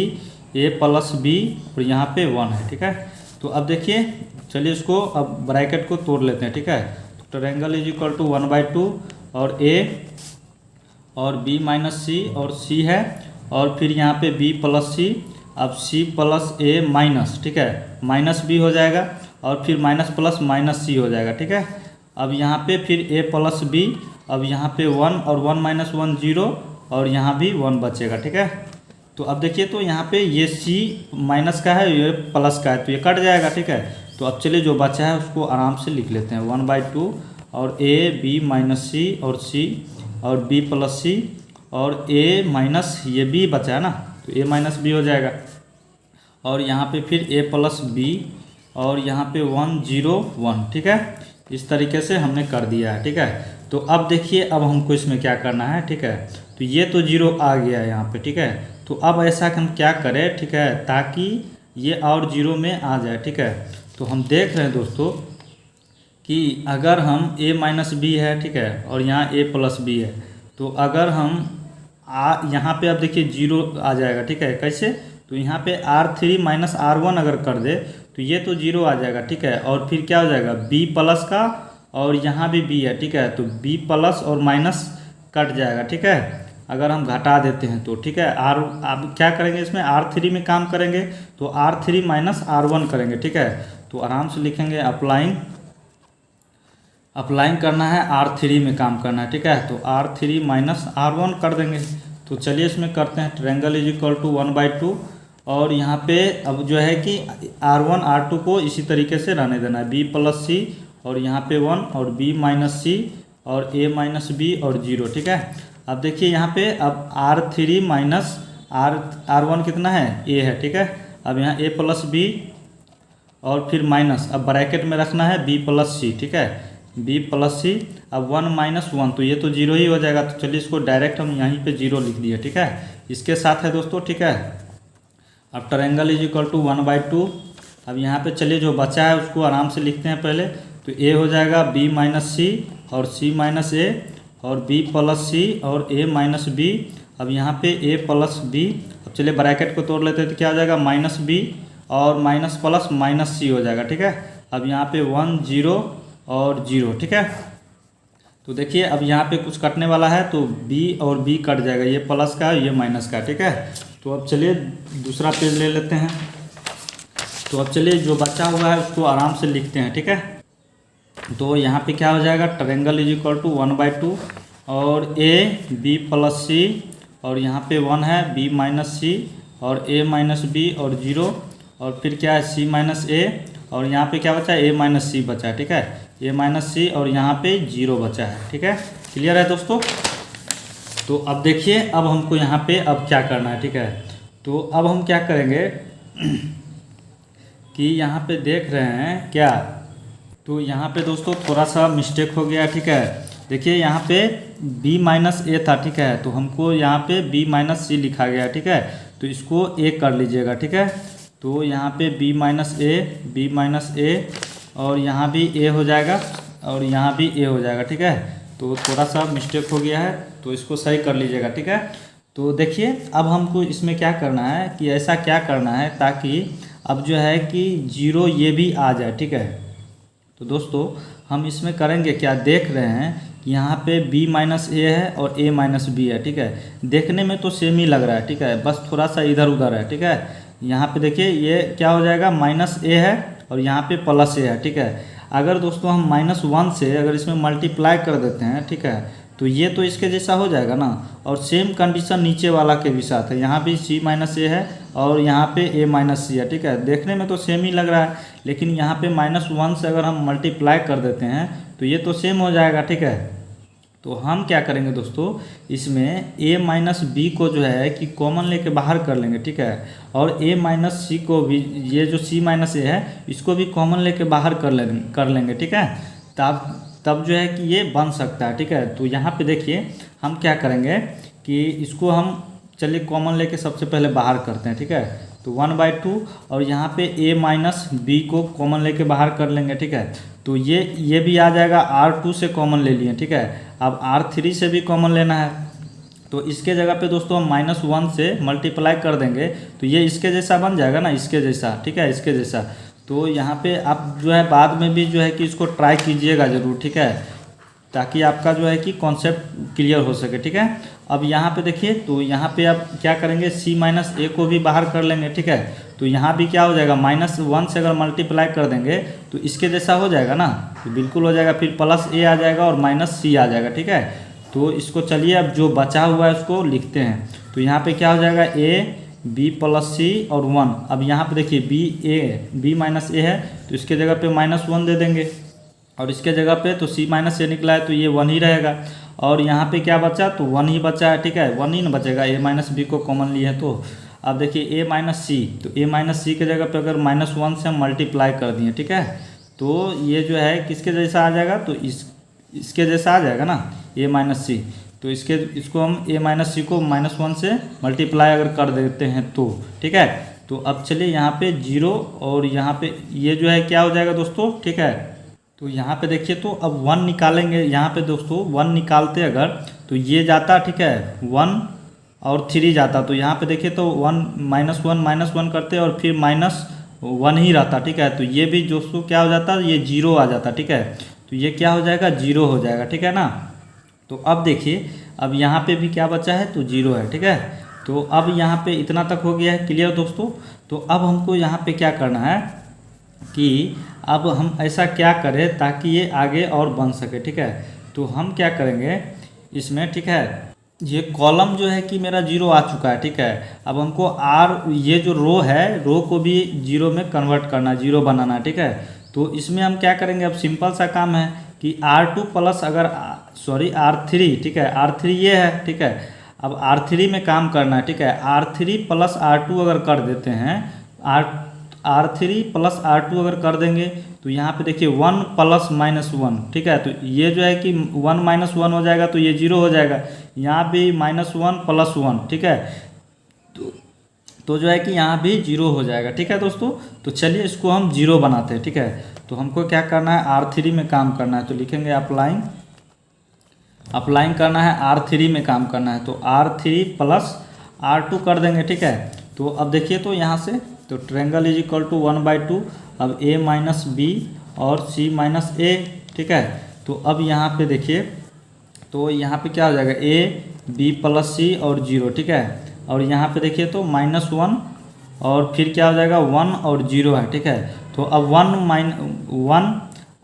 A प्लस B और यहाँ पे 1 है, ठीक है। तो अब देखिए, चलिए इसको अब ब्रैकेट को तोड़ लेते हैं, ठीक है। तो ट्रायंगल इज इक्वल टू 1/2 और A और B माइनस C और C है, और फिर यहाँ पे B प्लस C। अब C प्लस A माइनस, ठीक है, माइनस B हो जाएगा, और फिर माइनस प्लस माइनस C हो जाएगा, ठीक है। अब यहाँ पे फिर A प्लस B, अब यहाँ पे 1 और 1 माइनस 1 0, और यहाँ भी 1 बचेगा, ठीक है। तो अब देखिए, तो यहाँ पे ये C माइनस का है, ये प्लस का है, तो ये कट जाएगा, ठीक है। तो अब चलिए जो बचा है उसको आराम से लिख लेते हैं, 1/2 और A B माइनस C और C और B प्लस C और A माइनस ये B बचा है ना, तो A माइनस B हो जाएगा। और यहाँ पे फिर A प्लस B और यहाँ पे 1 0 1, ठीक है। इस तरीके से हमने कर दिया है, ठीक है। तो अब देखिए, अब हमको इसमें क्या करना है, ठीक है। तो ये तो 0 आ गया है यहाँ पे, ठीक है। तो अब ऐसा हम क्या करें, ठीक है, ताकि ये और 0 में आ जाए, ठीक है। तो हम देख रहे हैं दोस्तों कि अगर हम A माइनस B है, ठीक है, और यहाँ A प्लस B है, तो अगर हम यहाँ पे अब देखिए 0 आ जाएगा, ठीक है। कैसे, तो यहाँ पे R3 माइनस R1 अगर कर दे तो ये तो 0 आ जाएगा, ठीक है। और फिर क्या हो जाएगा, B प्लस का, और यहाँ भी B है, ठीक है। तो B प्लस और माइनस कट जाएगा, ठीक है, अगर हम घटा देते हैं तो, ठीक है। अब क्या करेंगे, इसमें R3 में काम करेंगे, तो R3 माइनस R1 करेंगे, ठीक है। तो आराम से लिखेंगे अप्लाइंग करना है, R3 में काम करना है, ठीक है। तो R3 माइनस R1 कर देंगे। तो चलिए इसमें करते हैं, ट्रायंगल इज इक्वल टू 1/2, और यहाँ पे अब जो है कि R1 R2 को इसी तरीके से रहने देना है, B प्लस C और यहाँ पे 1 और B माइनस C और A माइनस B और 0, ठीक है। अब देखिए यहाँ पे अब R3 माइनस R1 कितना है, A है, ठीक है। अब यहाँ A प्लस B और फिर माइनस, अब ब्रैकेट में रखना है B प्लस C, ठीक है, B प्लस C। अब 1 माइनस 1, तो ये तो 0 ही हो जाएगा। तो चलिए इसको डायरेक्ट हम यहीं पे 0 लिख दिए, ठीक है। इसके साथ है दोस्तों, ठीक है। अब ट्रायंगल इज इक्वल टू 1/2। अब यहाँ पे चलिए जो बचा है उसको आराम से लिखते हैं पहले। तो A हो जाएगा B माइनस C और C माइनस A और B प्लस C और A माइनस B। अब यहाँ पे A प्लस B, अब चलिए ब्रैकेट को तोड़ लेते हैं, तो क्या हो जाएगा, माइनस B और माइनस प्लस माइनस C हो जाएगा, ठीक है। अब यहाँ पे 1 0 और 0, ठीक है। तो देखिए अब यहाँ पे कुछ कटने वाला है, तो B और B कट जाएगा, ये प्लस का ये माइनस का, ठीक है। तो अब चलिए दूसरा पेज ले लेते हैं। तो अब चलिए जो बचा हुआ है उसको आराम से लिखते हैं, ठीक है। तो यहाँ पे क्या हो जाएगा, ट्रायंगल इज इक्वल टू 1/2 और A B प्लस C और यहाँ पे 1 है, B माइनस C और A माइनस B और 0, और फिर क्या है, C माइनस A, और यहाँ पे क्या बचा है, A माइनस C बचा है, ठीक है, A माइनस C और यहाँ पे 0 बचा है, ठीक है। क्लियर है दोस्तों। तो अब देखिए, अब हमको यहाँ पे अब क्या करना है, ठीक है। तो अब हम क्या करेंगे कि यहाँ पे देख रहे हैं क्या, तो यहाँ पे दोस्तों थोड़ा सा मिस्टेक हो गया, ठीक है। देखिए यहाँ पे B माइनस A था, ठीक है, तो हमको यहाँ पे B माइनस C लिखा गया, ठीक है। तो इसको A कर लीजिएगा, ठीक है। तो यहाँ पे B माइनस A और यहाँ भी A हो जाएगा और यहाँ भी A हो जाएगा, ठीक है। तो थोड़ा सा मिस्टेक हो गया है, तो इसको सही कर लीजिएगा, ठीक है। तो देखिए अब हमको इसमें क्या करना है कि ऐसा क्या करना है ताकि अब जो है कि 0 ये भी आ जाए, ठीक है। तो दोस्तों हम इसमें करेंगे क्या, देख रहे हैं यहाँ पे b माइनस ए है और a माइनस बी है, ठीक है। देखने में तो सेम ही लग रहा है, ठीक है, बस थोड़ा सा इधर उधर है, ठीक है। यहाँ पे देखिए ये क्या हो जाएगा, माइनस ए है और यहाँ पे प्लस ए है, ठीक है। अगर दोस्तों हम -1 से अगर इसमें मल्टीप्लाई कर देते हैं, ठीक है, तो ये तो इसके जैसा हो जाएगा ना। और सेम कंडीशन नीचे वाला के भी साथ है, यहाँ भी c माइनस ए है और यहाँ पे a माइनस सी है, ठीक है। देखने में तो सेम ही लग रहा है, लेकिन यहाँ पे -1 से अगर हम मल्टीप्लाई कर देते हैं तो ये तो सेम हो जाएगा, ठीक है। तो हम क्या करेंगे दोस्तों, इसमें a माइनस बी को जो है कि कॉमन लेके बाहर कर लेंगे, ठीक है। और a माइनस सी को भी, ये जो c माइनस ए है इसको भी कॉमन लेके बाहर कर लेंगे, ठीक है। तब जो है कि ये बन सकता है, ठीक है। तो यहाँ पे देखिए हम क्या करेंगे कि इसको हम चलिए कॉमन लेके सबसे पहले बाहर करते हैं, ठीक है। तो 1/2 और यहाँ पे a माइनस बी को कॉमन लेके बाहर कर लेंगे, ठीक है। तो ये भी आ जाएगा, R2 से कॉमन ले लिए, ठीक है। अब R3 से भी कॉमन लेना है, तो इसके जगह पे दोस्तों हम -1 से मल्टीप्लाई कर देंगे तो ये इसके जैसा बन जाएगा ना, इसके जैसा, ठीक है, इसके जैसा। तो यहाँ पे आप जो है बाद में भी जो है कि इसको ट्राई कीजिएगा ज़रूर, ठीक है, ताकि आपका जो है कि कॉन्सेप्ट क्लियर हो सके, ठीक है। अब यहाँ पे देखिए, तो यहाँ पे आप क्या करेंगे, c माइनस ए को भी बाहर कर लेंगे, ठीक है। तो यहाँ भी क्या हो जाएगा, -1 से अगर मल्टीप्लाई कर देंगे तो इसके जैसा हो जाएगा ना, तो बिल्कुल हो जाएगा। फिर प्लस ए आ जाएगा और माइनस सी आ जाएगा, ठीक है। तो इसको चलिए अब जो बचा हुआ है उसको लिखते हैं। तो यहाँ पे क्या हो जाएगा, a b प्लस सी और 1। अब यहाँ पे देखिए b माइनस ए है तो इसके जगह पे -1 दे देंगे और इसके जगह पे तो c माइनस ए निकला है तो ये 1 ही रहेगा। और यहाँ पे क्या बचा, तो 1 ही बचा है, ठीक है, 1 ही ना बचेगा, a माइनस बी को कॉमन लिए है। तो अब देखिए a माइनस सी, तो a माइनस सी के जगह पे अगर -1 से हम मल्टीप्लाई कर दिए, ठीक है, तो ये जो है किसके जैसा आ जाएगा, तो इसके जैसा आ जाएगा ना, a माइनस सी। तो इसको हम a माइनस सी को -1 से मल्टीप्लाई अगर कर देते हैं तो, ठीक है। तो अब चलिए यहाँ पे 0 और यहाँ पे ये जो है क्या हो जाएगा दोस्तों, ठीक है। तो यहाँ पे देखिए, तो अब 1 निकालेंगे, यहाँ पे दोस्तों 1 निकालते अगर तो ये जाता, ठीक है, 1 और 3 जाता। तो यहाँ पे देखिए तो 1 -1 करते और फिर -1 ही रहता, ठीक है। तो ये भी दोस्तों क्या हो जाता, ये 0 आ जाता, ठीक है। तो ये क्या हो जाएगा, 0 हो जाएगा, ठीक है ना। तो अब देखिए, अब यहाँ पे भी क्या बचा है, तो 0 है, ठीक है। तो अब यहाँ पे इतना तक हो गया है, क्लियर दोस्तों। तो अब हमको यहाँ पे क्या करना है कि अब हम ऐसा क्या करें ताकि ये आगे और बन सके, ठीक है। तो हम क्या करेंगे इसमें, ठीक है, ये कॉलम जो है कि मेरा 0 आ चुका है, ठीक है। अब हमको ये जो रो है, रो को भी 0 में कन्वर्ट करना, 0 बनाना, ठीक है। तो इसमें हम क्या करेंगे, अब सिंपल सा काम है कि R2 प्लस R3, ठीक है, R3 ये है, ठीक है। अब R3 में काम करना है, ठीक है। R3 प्लस R2 अगर कर देते हैं, R3 प्लस R2 अगर कर देंगे तो यहाँ पे देखिए 1 प्लस -1, ठीक है। तो ये जो है कि 1 -1 हो जाएगा तो ये 0 हो जाएगा। यहाँ भी -1 प्लस 1, ठीक है, तो जो है कि यहाँ भी 0 हो जाएगा, ठीक है दोस्तों। तो चलिए इसको हम 0 बनाते हैं, ठीक है। तो हमको क्या करना है, R3 में काम करना है। तो लिखेंगे अप्लाइंग करना है, R3 में काम करना है। तो R3 प्लस R2 कर देंगे, ठीक है। तो अब देखिए, तो यहाँ से तो ट्रायंगल इज इक्वल टू 1/2, अब a माइनस बी और c माइनस ए, ठीक है। तो अब यहाँ पे देखिए, तो यहाँ पे क्या हो जाएगा, a b प्लस c और 0, ठीक है। और यहाँ पे देखिए तो -1 और फिर क्या हो जाएगा, 1 और 0 है, ठीक है। तो अब 1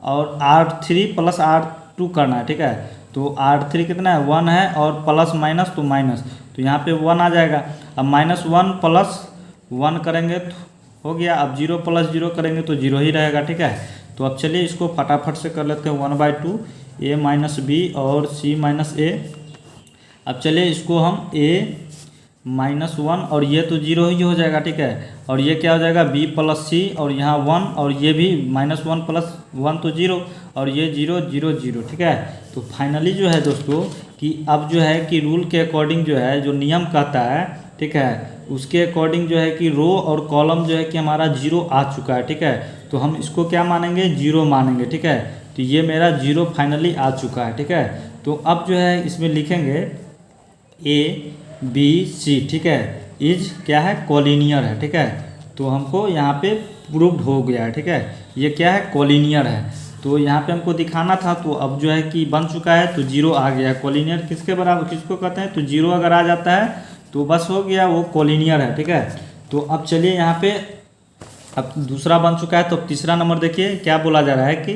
और R3 प्लस R2 करना है, ठीक है। तो R3 कितना है, 1 है और प्लस माइनस तो माइनस, तो यहाँ पे 1 आ जाएगा। अब -1 प्लस 1 करेंगे तो हो गया। अब 0 प्लस 0 करेंगे तो 0 ही रहेगा, ठीक है। तो अब चलिए इसको फटाफट से कर लेते हैं, 1/2 a माइनस बी और c माइनस ए। अब चलिए इसको हम a -1 और ये तो 0 ही हो जाएगा, ठीक है। और ये क्या हो जाएगा, b प्लस c और यहाँ 1 और ये भी -1 प्लस 1 तो 0 और ये 0 0 0, ठीक है। तो फाइनली जो है दोस्तों कि अब जो है कि रूल के अकॉर्डिंग जो है, जो नियम कहता है, ठीक है, उसके अकॉर्डिंग जो है कि रो और कॉलम जो है कि हमारा 0 आ चुका है, ठीक है। तो हम इसको क्या मानेंगे, 0 मानेंगे, ठीक है। तो ये मेरा 0 फाइनली आ चुका है, ठीक है। तो अब जो है इसमें लिखेंगे ABC, ठीक है, इज क्या है, कॉलिनियर है, ठीक है। तो हमको यहाँ पे प्रूव्ड हो गया है, ठीक है, ये क्या है, कॉलिनियर है। तो यहाँ पे हमको दिखाना था, तो अब जो है कि बन चुका है, तो जीरो आ गया। कोलिनियर किसके बराबर, किसको कहते हैं, तो जीरो अगर आ जाता है तो बस हो गया, वो कोलिनियर है। ठीक है, तो अब चलिए यहाँ पे अब दूसरा बन चुका है। तो अब तीसरा नंबर देखिए क्या बोला जा रहा है कि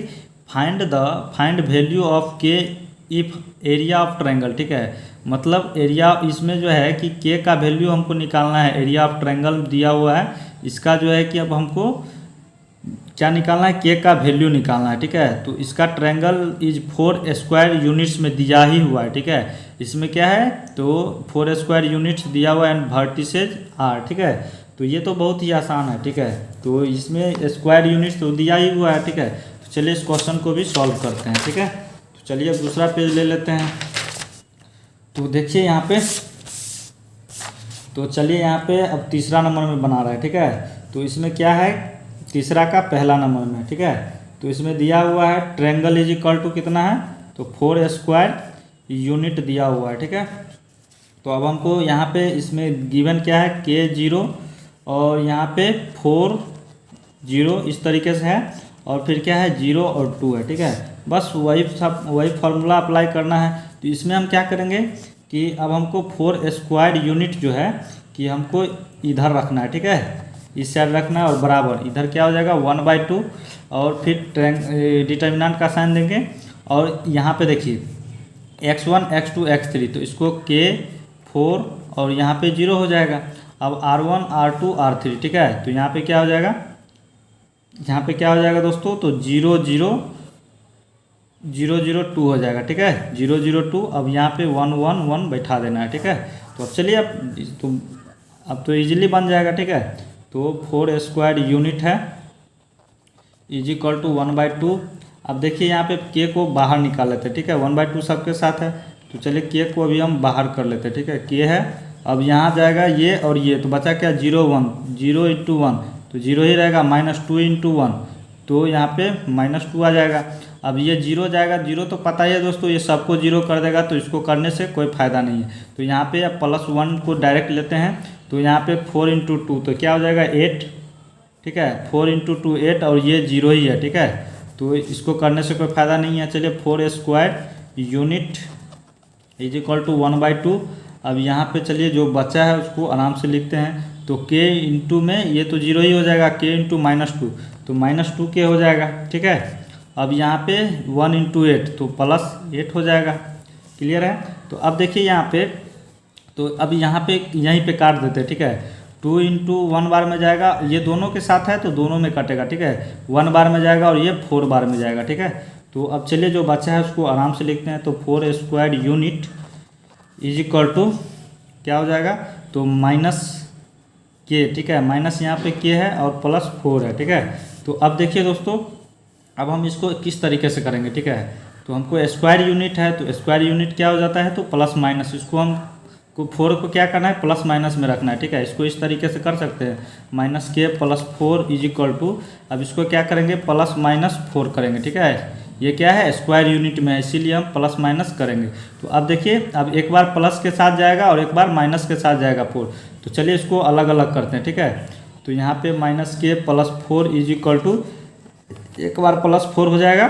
फाइंड वैल्यू ऑफ के इफ एरिया ऑफ ट्रायंगल। ठीक है, मतलब एरिया इसमें जो है कि के का वैल्यू हमको निकालना है। एरिया ऑफ ट्रायंगल दिया हुआ है, इसका जो है कि अब हमको क्या निकालना है, के का वैल्यू निकालना है। ठीक है, तो इसका ट्रायंगल इज 4 स्क्वायर यूनिट्स में दिया ही हुआ है। ठीक है, इसमें क्या है, तो 4 स्क्वायर यूनिट्स दिया हुआ है एंड वर्टिसेज आर। ठीक है, तो ये तो बहुत ही आसान है। ठीक है, तो इसमें स्क्वायर यूनिट्स तो दिया ही हुआ है। ठीक है, तो चलिए इस क्वेश्चन को भी सॉल्व करते हैं। ठीक है, तो चलिए अब दूसरा पेज ले लेते हैं। तो देखिए यहाँ पे, तो चलिए यहाँ पे अब तीसरा नंबर में बना रहा है। ठीक है, तो इसमें क्या है, तीसरा का पहला नंबर में। ठीक है, तो इसमें दिया हुआ है ट्रायंगल इज इक्वल टू कितना है, तो 4 स्क्वायर यूनिट दिया हुआ है। ठीक है, तो अब हमको यहाँ पे इसमें गिवन क्या है, के 0 और यहाँ पे 4 0 इस तरीके से है, और फिर क्या है 0 और 2 है। ठीक है, बस वही फार्मूला अप्लाई करना है। तो इसमें हम क्या करेंगे कि अब हमको 4 स्क्वायर यूनिट जो है कि हमको इधर रखना है। ठीक है, इस साइड रखना है, और बराबर इधर क्या हो जाएगा 1/2, और फिर डिटर्मिनेंट का साइन देंगे, और यहाँ पे देखिए x1 x2 x3, तो इसको k 4 और यहाँ पे 0 हो जाएगा। अब r1 r2 r3। ठीक है, तो यहाँ पे क्या हो जाएगा, यहाँ पे क्या हो जाएगा दोस्तों, तो 0 0 0 0 2 हो जाएगा। ठीक है, 0 0 2, अब यहाँ पे 1 1 1 बैठा देना है। ठीक है, तो अब चलिए अब तो इजीली बन जाएगा। ठीक है, तो 4 स्क्वायर यूनिट है इज इक्वल टू 1/2। अब देखिए यहाँ पे के को बाहर निकाल लेते हैं। ठीक है, 1/2 सबके साथ है, तो चलिए के को अभी हम बाहर कर लेते हैं। ठीक है, के है, अब यहाँ जाएगा ये और ये, तो बचा क्या 0 1, 0 × 1 तो 0 ही रहेगा, -2 × 1 तो यहाँ पे -2 आ जाएगा। अब ये 0 जाएगा, 0 तो पता ही है दोस्तों, ये सबको 0 कर देगा, तो इसको करने से कोई फ़ायदा नहीं है। तो यहाँ पे अब +1 को डायरेक्ट लेते हैं, तो यहाँ पे 4 × 2 तो क्या हो जाएगा 8। ठीक है, 4 × 2 8, और ये 0 ही है। ठीक है, तो इसको करने से कोई फ़ायदा नहीं है। चलिए 4 square unit is equal to 1/2। अब यहाँ पे चलिए जो बचा है उसको आराम से लिखते हैं। तो k इंटू में ये तो 0 ही हो जाएगा, k इंटू -2 तो -2k हो जाएगा। ठीक है, अब यहाँ पे 1 × 8 तो +8 हो जाएगा। क्लियर है, तो अब देखिए यहाँ पे, तो अब यहाँ पे यहीं पे काट देते हैं। ठीक है, 2 × 1 बार में जाएगा, ये दोनों के साथ है तो दोनों में कटेगा। ठीक है, 1 बार में जाएगा और ये 4 बार में जाएगा। ठीक है, तो अब चलिए जो बचा है उसको आराम से लिखते हैं। तो 4 square unit is equal to क्या हो जाएगा, तो -k। ठीक है, माइनस यहाँ पे k है और +4 है। ठीक है, तो अब देखिए दोस्तों, अब हम इसको किस तरीके से करेंगे। ठीक है, तो हमको स्क्वायर यूनिट है, तो स्क्वायर यूनिट क्या हो जाता है, तो +- इसको हम 4 को क्या करना है, +- में रखना है। ठीक है, इसको इस तरीके से कर सकते हैं, -k + 4 इज इक्वल टू, अब इसको क्या करेंगे +- 4 करेंगे। ठीक है, ये क्या है स्क्वायर यूनिट में है, इसीलिए हम +- करेंगे। तो अब देखिए, अब एक बार प्लस के साथ जाएगा और एक बार माइनस के साथ जाएगा 4, तो चलिए इसको अलग अलग करते हैं। ठीक है, तो यहाँ पे -k + 4 इज इक्वल टू, एक बार +4 हो जाएगा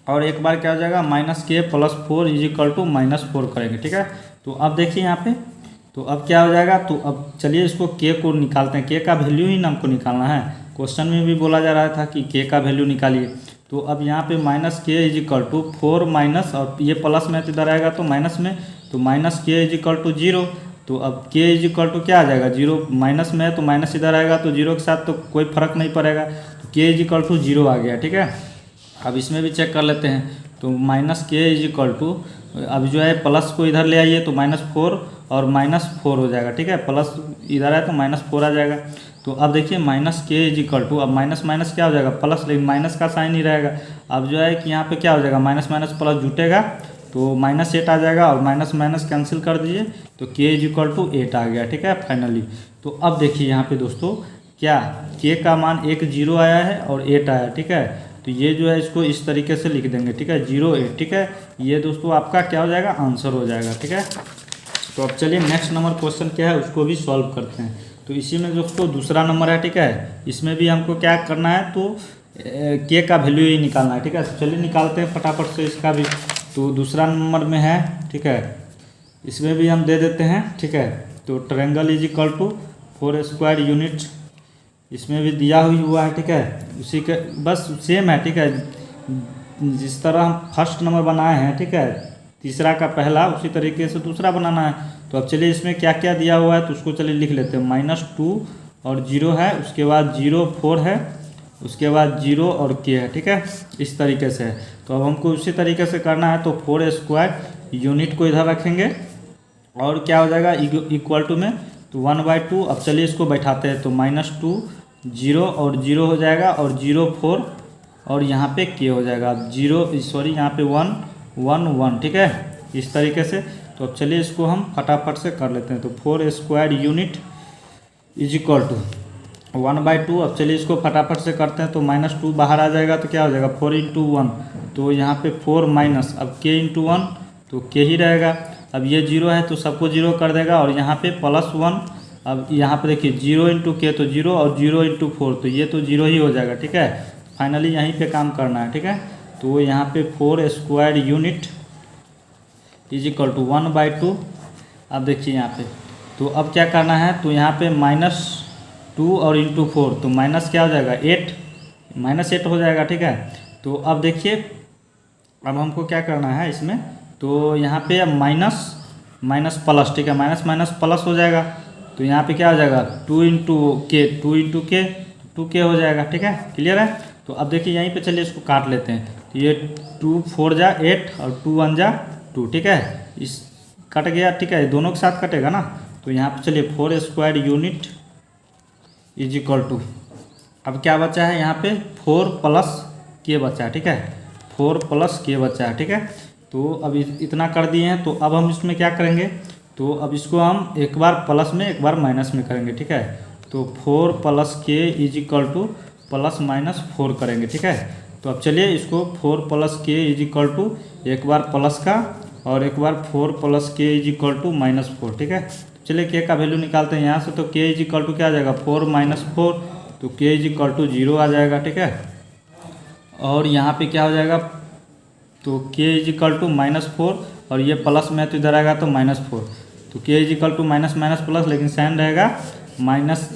और एक बार क्या हो जाएगा -k + 4 इज इक्वल टू -4 करेंगे। ठीक है, तो अब देखिए यहाँ पे, तो अब क्या हो जाएगा, तो अब चलिए इसको k को निकालते हैं। k का वैल्यू ही हमको निकालना है, क्वेश्चन में भी बोला जा रहा था कि k का वैल्यू निकालिए। तो अब यहाँ पे -k is equal to 4 minus, और ये प्लस में तो इधर आएगा तो माइनस में, तो -k इज इक्वल टू 0। तो अब k इज इक्वल टू क्या आ जाएगा 0, माइनस में है तो माइनस इधर आएगा, तो 0 के साथ तो कोई फर्क नहीं पड़ेगा, तो k इज इक्वल टू 0 आ गया। ठीक है, अब इसमें भी चेक कर लेते हैं। तो -k इज इक्वल टू, अब जो है प्लस को इधर ले आइए तो -4 और -4 हो जाएगा। ठीक है, प्लस इधर है तो -4 आ जाएगा। तो अब देखिए -k इज इक्वल टू, अब माइनस माइनस क्या हो जाएगा प्लस, लेकिन माइनस का साइन ही रहेगा। अब जो है कि यहाँ पे क्या हो जाएगा माइनस माइनस प्लस जुटेगा तो -8 आ जाएगा, और माइनस माइनस कैंसिल कर दीजिए तो k इज इक्वल टू 8 आ गया। ठीक है, फाइनली। तो अब देखिए यहाँ पे दोस्तों, क्या k का मान 1 0 आया है और 8 आया। ठीक है, तो ये जो है इसको इस तरीके से लिख देंगे। ठीक है, 0 8। ठीक है, ये दोस्तों आपका क्या हो जाएगा आंसर हो जाएगा। ठीक है, तो अब चलिए नेक्स्ट नंबर क्वेश्चन क्या है उसको भी सॉल्व करते हैं। तो इसी में दोस्तों दूसरा नंबर है। ठीक है, इसमें भी हमको क्या करना है, तो के का वैल्यू ही निकालना है, ठीक है। तो चलिए निकालते हैं फटाफट से इसका भी। तो दूसरा नंबर में है, ठीक है, इसमें भी हम दे देते हैं, ठीक है। तो triangle is equal to 4 square unit, इसमें भी दिया हुआ है, ठीक है। उसी के बस सेम है, ठीक है। जिस तरह हम फर्स्ट नंबर बनाए हैं, ठीक है, तीसरा का पहला, उसी तरीके से दूसरा बनाना है। तो अब चलिए इसमें क्या क्या दिया हुआ है तो उसको चलिए लिख लेते हैं। -2 और 0 है, उसके बाद 0 4 है, उसके बाद 0 और k है, ठीक है। इस तरीके से है। तो अब हमको उसी तरीके से करना है। तो 4 स्क्वायर यूनिट को इधर रखेंगे और क्या हो जाएगा इक्वल टू में, तो 1/2। अब चलिए इसको बैठाते हैं। तो -2 0 और 0 हो जाएगा और 0 4 और यहाँ पे k हो जाएगा। अब 0 सॉरी यहाँ पे 1 1 1, ठीक है, इस तरीके से। तो अब चलिए इसको हम फटाफट से कर लेते हैं। तो 4 square unit is equal to 1/2। अब चलिए इसको फटाफट से करते हैं। तो -2 बाहर आ जाएगा तो क्या हो जाएगा 4 × 1, तो यहाँ पे 4 माइनस, अब k × 1 तो k ही रहेगा। अब ये 0 है तो सबको 0 कर देगा और यहाँ पे +1। अब यहाँ पे देखिए 0 × k तो 0 और 0 × 4 तो ये तो 0 ही हो जाएगा, ठीक है। फाइनली यहीं पे काम करना है, ठीक है। तो यहाँ पे 4 square unit is equal to 1/2। अब देखिए यहाँ पे, तो अब क्या करना है, तो यहाँ पे -2 और × 4 तो माइनस क्या हो जाएगा 8, -8 हो जाएगा, ठीक है। तो अब देखिए अब हमको क्या करना है इसमें, तो यहाँ पे अब माइनस माइनस प्लस, ठीक है, माइनस माइनस प्लस हो जाएगा। तो यहाँ पे क्या हो जाएगा 2 × k 2k हो जाएगा, ठीक है, क्लियर है। तो अब देखिए यहीं पे चलिए इसको काट लेते हैं। तो ये 2 4 जा 8 और 2 1 जा 2, ठीक है, इस कट गया, ठीक है, दोनों के साथ कटेगा ना। तो यहाँ पे चलिए 4 square unit is equal to, अब क्या बचा है यहाँ पे 4 + k बचा है, ठीक है, 4 + k बचा है, ठीक है। तो अब इतना कर दिए हैं। तो अब हम इसमें क्या करेंगे, तो अब इसको हम एक बार प्लस में एक बार माइनस में करेंगे, ठीक है। तो 4 + k इज इक्वल टू +-4 करेंगे, ठीक है। तो अब चलिए इसको 4 + k इज इक्वल टू एक बार प्लस का और एक बार 4 + k इज इक्वल टू -4, ठीक है। चलिए k का वैल्यू निकालते हैं यहाँ से। तो k इज इक्वल टू क्या आ जाएगा 4 - 4, तो k इज इक्वल टू 0 आ जाएगा, ठीक है। और यहाँ पे क्या हो जाएगा, तो k इज इक्वल टू -4 और ये प्लस में तो इधर आएगा तो -4, तो k is equal to minus minus plus, लेकिन साइन रहेगा माइनस,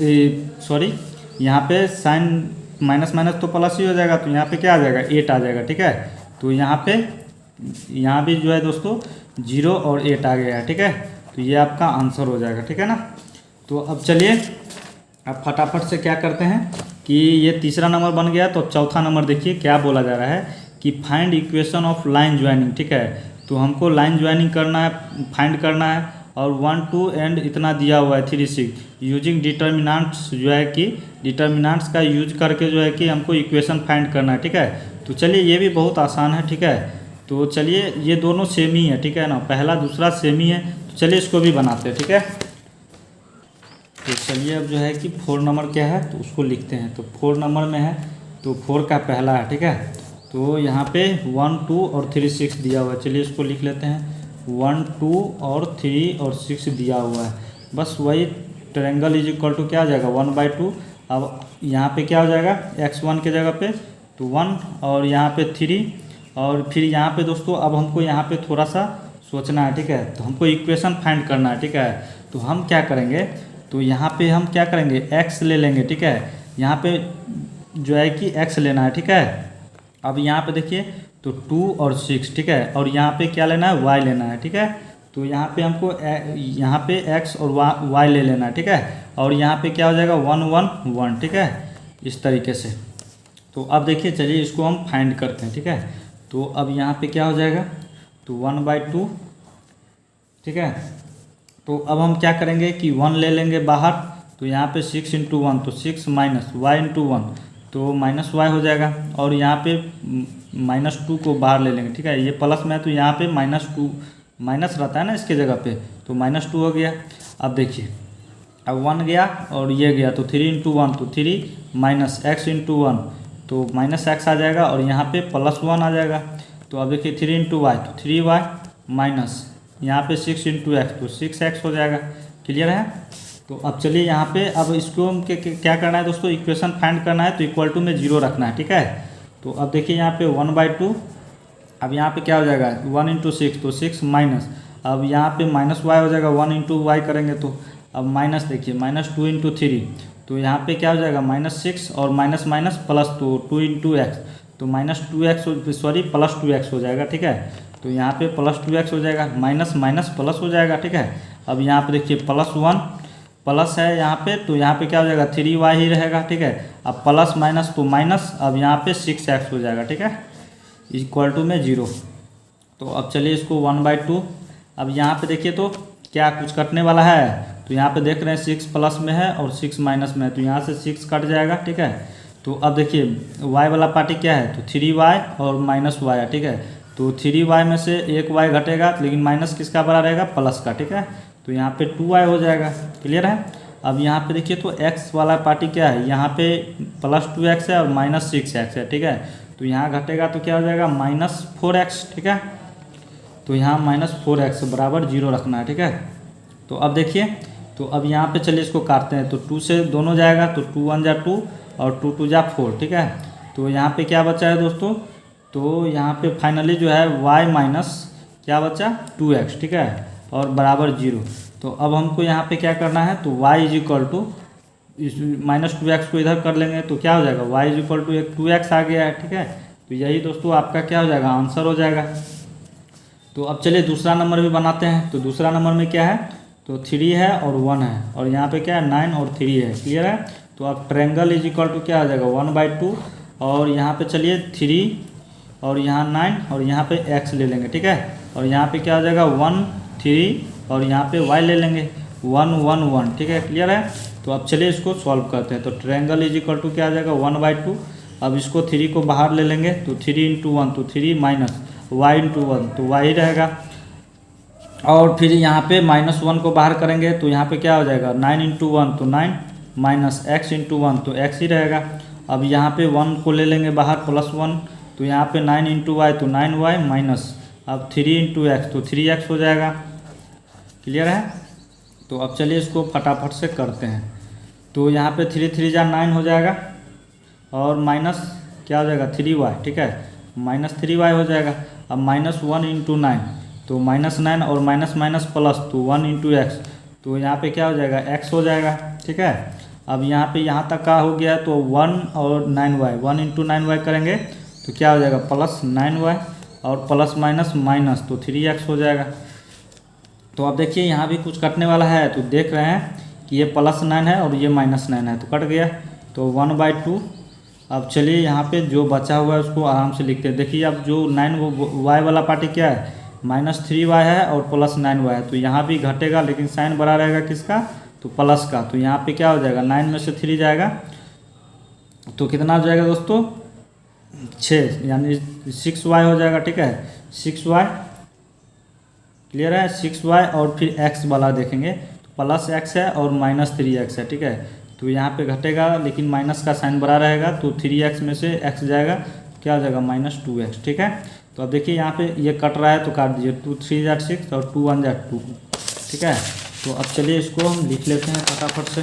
सॉरी यहाँ पे साइन माइनस माइनस तो प्लस ही हो जाएगा। तो यहाँ पे क्या आ जाएगा 8 आ जाएगा, ठीक है। तो यहाँ भी जो है दोस्तों 0 और 8 आ गया है, ठीक है। तो ये आपका आंसर हो जाएगा, ठीक है ना। तो अब चलिए अब फटाफट से क्या करते हैं कि ये तीसरा नंबर बन गया। तो चौथा नंबर देखिए क्या बोला जा रहा है कि find equation of line joining, ठीक है। तो हमको लाइन ज्वाइनिंग करना है, फाइंड करना है और 1 2 एंड इतना दिया हुआ है 3 6 यूजिंग डिटर्मिनेंट्स, जो है कि डिटर्मिनेंट्स का यूज करके जो है कि हमको इक्वेशन फाइंड करना है, ठीक है। तो चलिए ये भी बहुत आसान है, ठीक है। तो चलिए ये दोनों सेम ही है, ठीक है ना, पहला दूसरा सेम ही है। तो चलिए इसको भी बनाते हैं, ठीक है। तो चलिए अब जो है कि 4 नंबर क्या है तो उसको लिखते हैं। तो 4 नंबर में है तो 4 का पहला है, ठीक है। तो यहाँ पे 1 2 और 3 6 दिया हुआ है। चलिए इसको लिख लेते हैं 1 2 और 3 और 6 दिया हुआ है। बस वही ट्रायंगल इज इक्वल टू क्या आ जाएगा 1/2। अब यहाँ पे क्या हो जाएगा x1 के जगह पे तो 1 और यहाँ पे 3 और फिर यहाँ पे दोस्तों अब हमको यहाँ पे थोड़ा सा सोचना है, ठीक है। तो हमको इक्वेशन फाइंड करना है, ठीक है। तो हम क्या करेंगे, तो यहाँ पे हम क्या करेंगे x ले लेंगे, ठीक है। यहाँ पे जो है कि x लेना है, ठीक है। अब यहाँ पे देखिए तो 2 और 6, ठीक है, और यहाँ पे क्या लेना है y लेना है, ठीक है। तो यहाँ पे हमको यहाँ पे x और y ले लेना है, ठीक है। और यहाँ पे क्या हो जाएगा 1 1 1, ठीक है, इस तरीके से। तो अब देखिए चलिए इसको हम फाइंड करते हैं, ठीक है। तो अब यहाँ पे क्या हो जाएगा तो 1/2, ठीक है। तो अब हम क्या करेंगे कि 1 ले लेंगे बाहर। तो यहाँ पे 6 × 1 तो 6 माइनस y × 1 तो -y हो जाएगा। और यहाँ पे -2 को बाहर ले लेंगे, ठीक है। ये प्लस में है तो यहाँ पे -2 माइनस रहता है ना इसके जगह पे, तो -2 हो गया। अब देखिए अब 1 गया और ये गया तो 3 × 1 तो 3 माइनस x × 1 तो -x आ जाएगा और यहाँ पे +1 आ जाएगा। तो अब देखिए 3 × y तो 3y माइनस यहाँ पे 6 × x तो 6x हो जाएगा, क्लियर है। तो अब चलिए यहाँ पे अब इसको क्या करना है दोस्तों, इक्वेशन फाइंड करना है, तो इक्वल टू में 0 रखना है, ठीक है। तो अब देखिए यहाँ पे 1/2, अब यहाँ पे क्या हो जाएगा 1 × 6, तो 6 माइनस, अब यहाँ पे माइनस वाई हो जाएगा, 1 × y करेंगे तो अब माइनस देखिए -2 × 3, तो यहाँ पे क्या हो जाएगा -6 और माइनस माइनस प्लस, तो 2 × x, तो -2x सॉरी +2x हो जाएगा, ठीक है। तो यहाँ पे +2x हो जाएगा, माइनस माइनस प्लस हो जाएगा, ठीक है। अब यहाँ पे देखिए +1 प्लस है यहाँ पे, तो यहाँ पे क्या हो जाएगा 3y ही रहेगा, ठीक है। अब प्लस माइनस तो माइनस, अब यहाँ पे 6x हो जाएगा, ठीक है, इक्वल टू में 0। तो अब चलिए इसको 1/2, अब यहाँ पे देखिए तो क्या कुछ कटने वाला है, तो यहाँ पे देख रहे हैं 6 प्लस में है और 6 माइनस में है, तो यहाँ से 6 कट जाएगा, ठीक है। तो अब देखिए y वाला पार्टी क्या है, तो 3y और -y है, ठीक है। तो 3y में से एक y घटेगा, लेकिन माइनस किसका बड़ा रहेगा, प्लस का, ठीक है। तो यहाँ पे 2y हो जाएगा, क्लियर है। अब यहाँ पे देखिए तो x वाला पार्टी क्या है, यहाँ पे +2x है और -6x है, ठीक है। तो यहाँ घटेगा तो क्या हो जाएगा -4x, ठीक है। तो यहाँ -4x बराबर 0 रखना है, ठीक है। तो अब देखिए, तो अब यहाँ पे चलिए इसको काटते हैं, तो 2 से दोनों जाएगा, तो 2 × 1 = 2 और 2 × 2 = 4, ठीक है। तो यहाँ पे क्या बचा है दोस्तों, तो यहाँ पे फाइनली जो है y माइनस क्या बचा 2x, ठीक है, और बराबर 0। तो अब हमको यहाँ पे क्या करना है, तो y इज -2x को इधर कर लेंगे, तो क्या हो जाएगा y एक 2x आ गया है, ठीक है। तो यही दोस्तों आपका क्या हो जाएगा, आंसर हो जाएगा। तो अब चलिए दूसरा नंबर भी बनाते हैं। तो दूसरा नंबर में क्या है, तो 3 है और 1 है, और यहाँ पे क्या है 9 और 3 है, क्लियर है। तो अब ट्रायंगल इज इक्वल टू क्या हो जाएगा 1/2, और यहाँ पे चलिए 3 और यहाँ 9 और यहाँ पे x ले लेंगे, ठीक है। और यहाँ पे क्या हो जाएगा 1 3 और यहाँ पे y ले लेंगे 1 1 1, ठीक है, क्लियर है। तो अब चलिए इसको सॉल्व करते हैं। तो ट्रायंगल इज इक्वल टू क्या आ जाएगा 1/2, अब इसको 3 को बाहर ले लेंगे, तो 3 × 1 तो 3 माइनस y × 1 तो y ही रहेगा, और फिर यहाँ पे -1 को बाहर करेंगे, तो यहाँ पे क्या हो जाएगा 9 × 1 तो 9 माइनस x × 1 तो x ही रहेगा। अब यहाँ पे 1 को ले लेंगे बाहर +1, तो यहाँ पे 9 × y तो 9y माइनस, अब 3 × x तो 3x हो जाएगा, क्लियर है। तो अब चलिए इसको फटाफट से करते हैं। तो यहाँ पे 3 3 × 9 हो जाएगा, और माइनस क्या हो जाएगा 3y, ठीक है, -3y हो जाएगा। अब -1 × 9 तो -9 और माइनस माइनस प्लस, तो 1 × x, तो यहाँ पे क्या हो जाएगा x हो जाएगा, ठीक है। अब यहाँ पे यहाँ तक का हो गया, तो 1 और 9y 1 × 9y करेंगे तो क्या हो जाएगा +9y, और प्लस माइनस माइनस तो 3x हो जाएगा। तो अब देखिए यहाँ भी कुछ कटने वाला है, तो देख रहे हैं कि ये +9 है और ये -9 है, तो कट गया, तो 1/2। अब चलिए यहाँ पे जो बचा हुआ है उसको आराम से लिखते हैं। देखिए अब जो 9y वाला पार्टी क्या है -3y है और +9y है, तो यहाँ भी घटेगा, लेकिन साइन बड़ा रहेगा किसका, तो प्लस का। तो यहाँ पे क्या हो जाएगा 9 में से 3 जाएगा, तो कितना हो जाएगा दोस्तों 6, यानी 6y हो जाएगा, ठीक है, 6y, क्लियर है, 6y। और फिर x वाला देखेंगे तो +x है और -3x है, ठीक है। तो यहाँ पे घटेगा, लेकिन माइनस का साइन बड़ा रहेगा, तो 3x में से x जाएगा, क्या हो जाएगा -2x, ठीक है। तो अब देखिए यहाँ पे ये कट रहा है, तो काट दीजिए, 2 3 = 6 और 2 1 = 2, ठीक है। तो अब चलिए इसको हम लिख लेते हैं फटाफट से।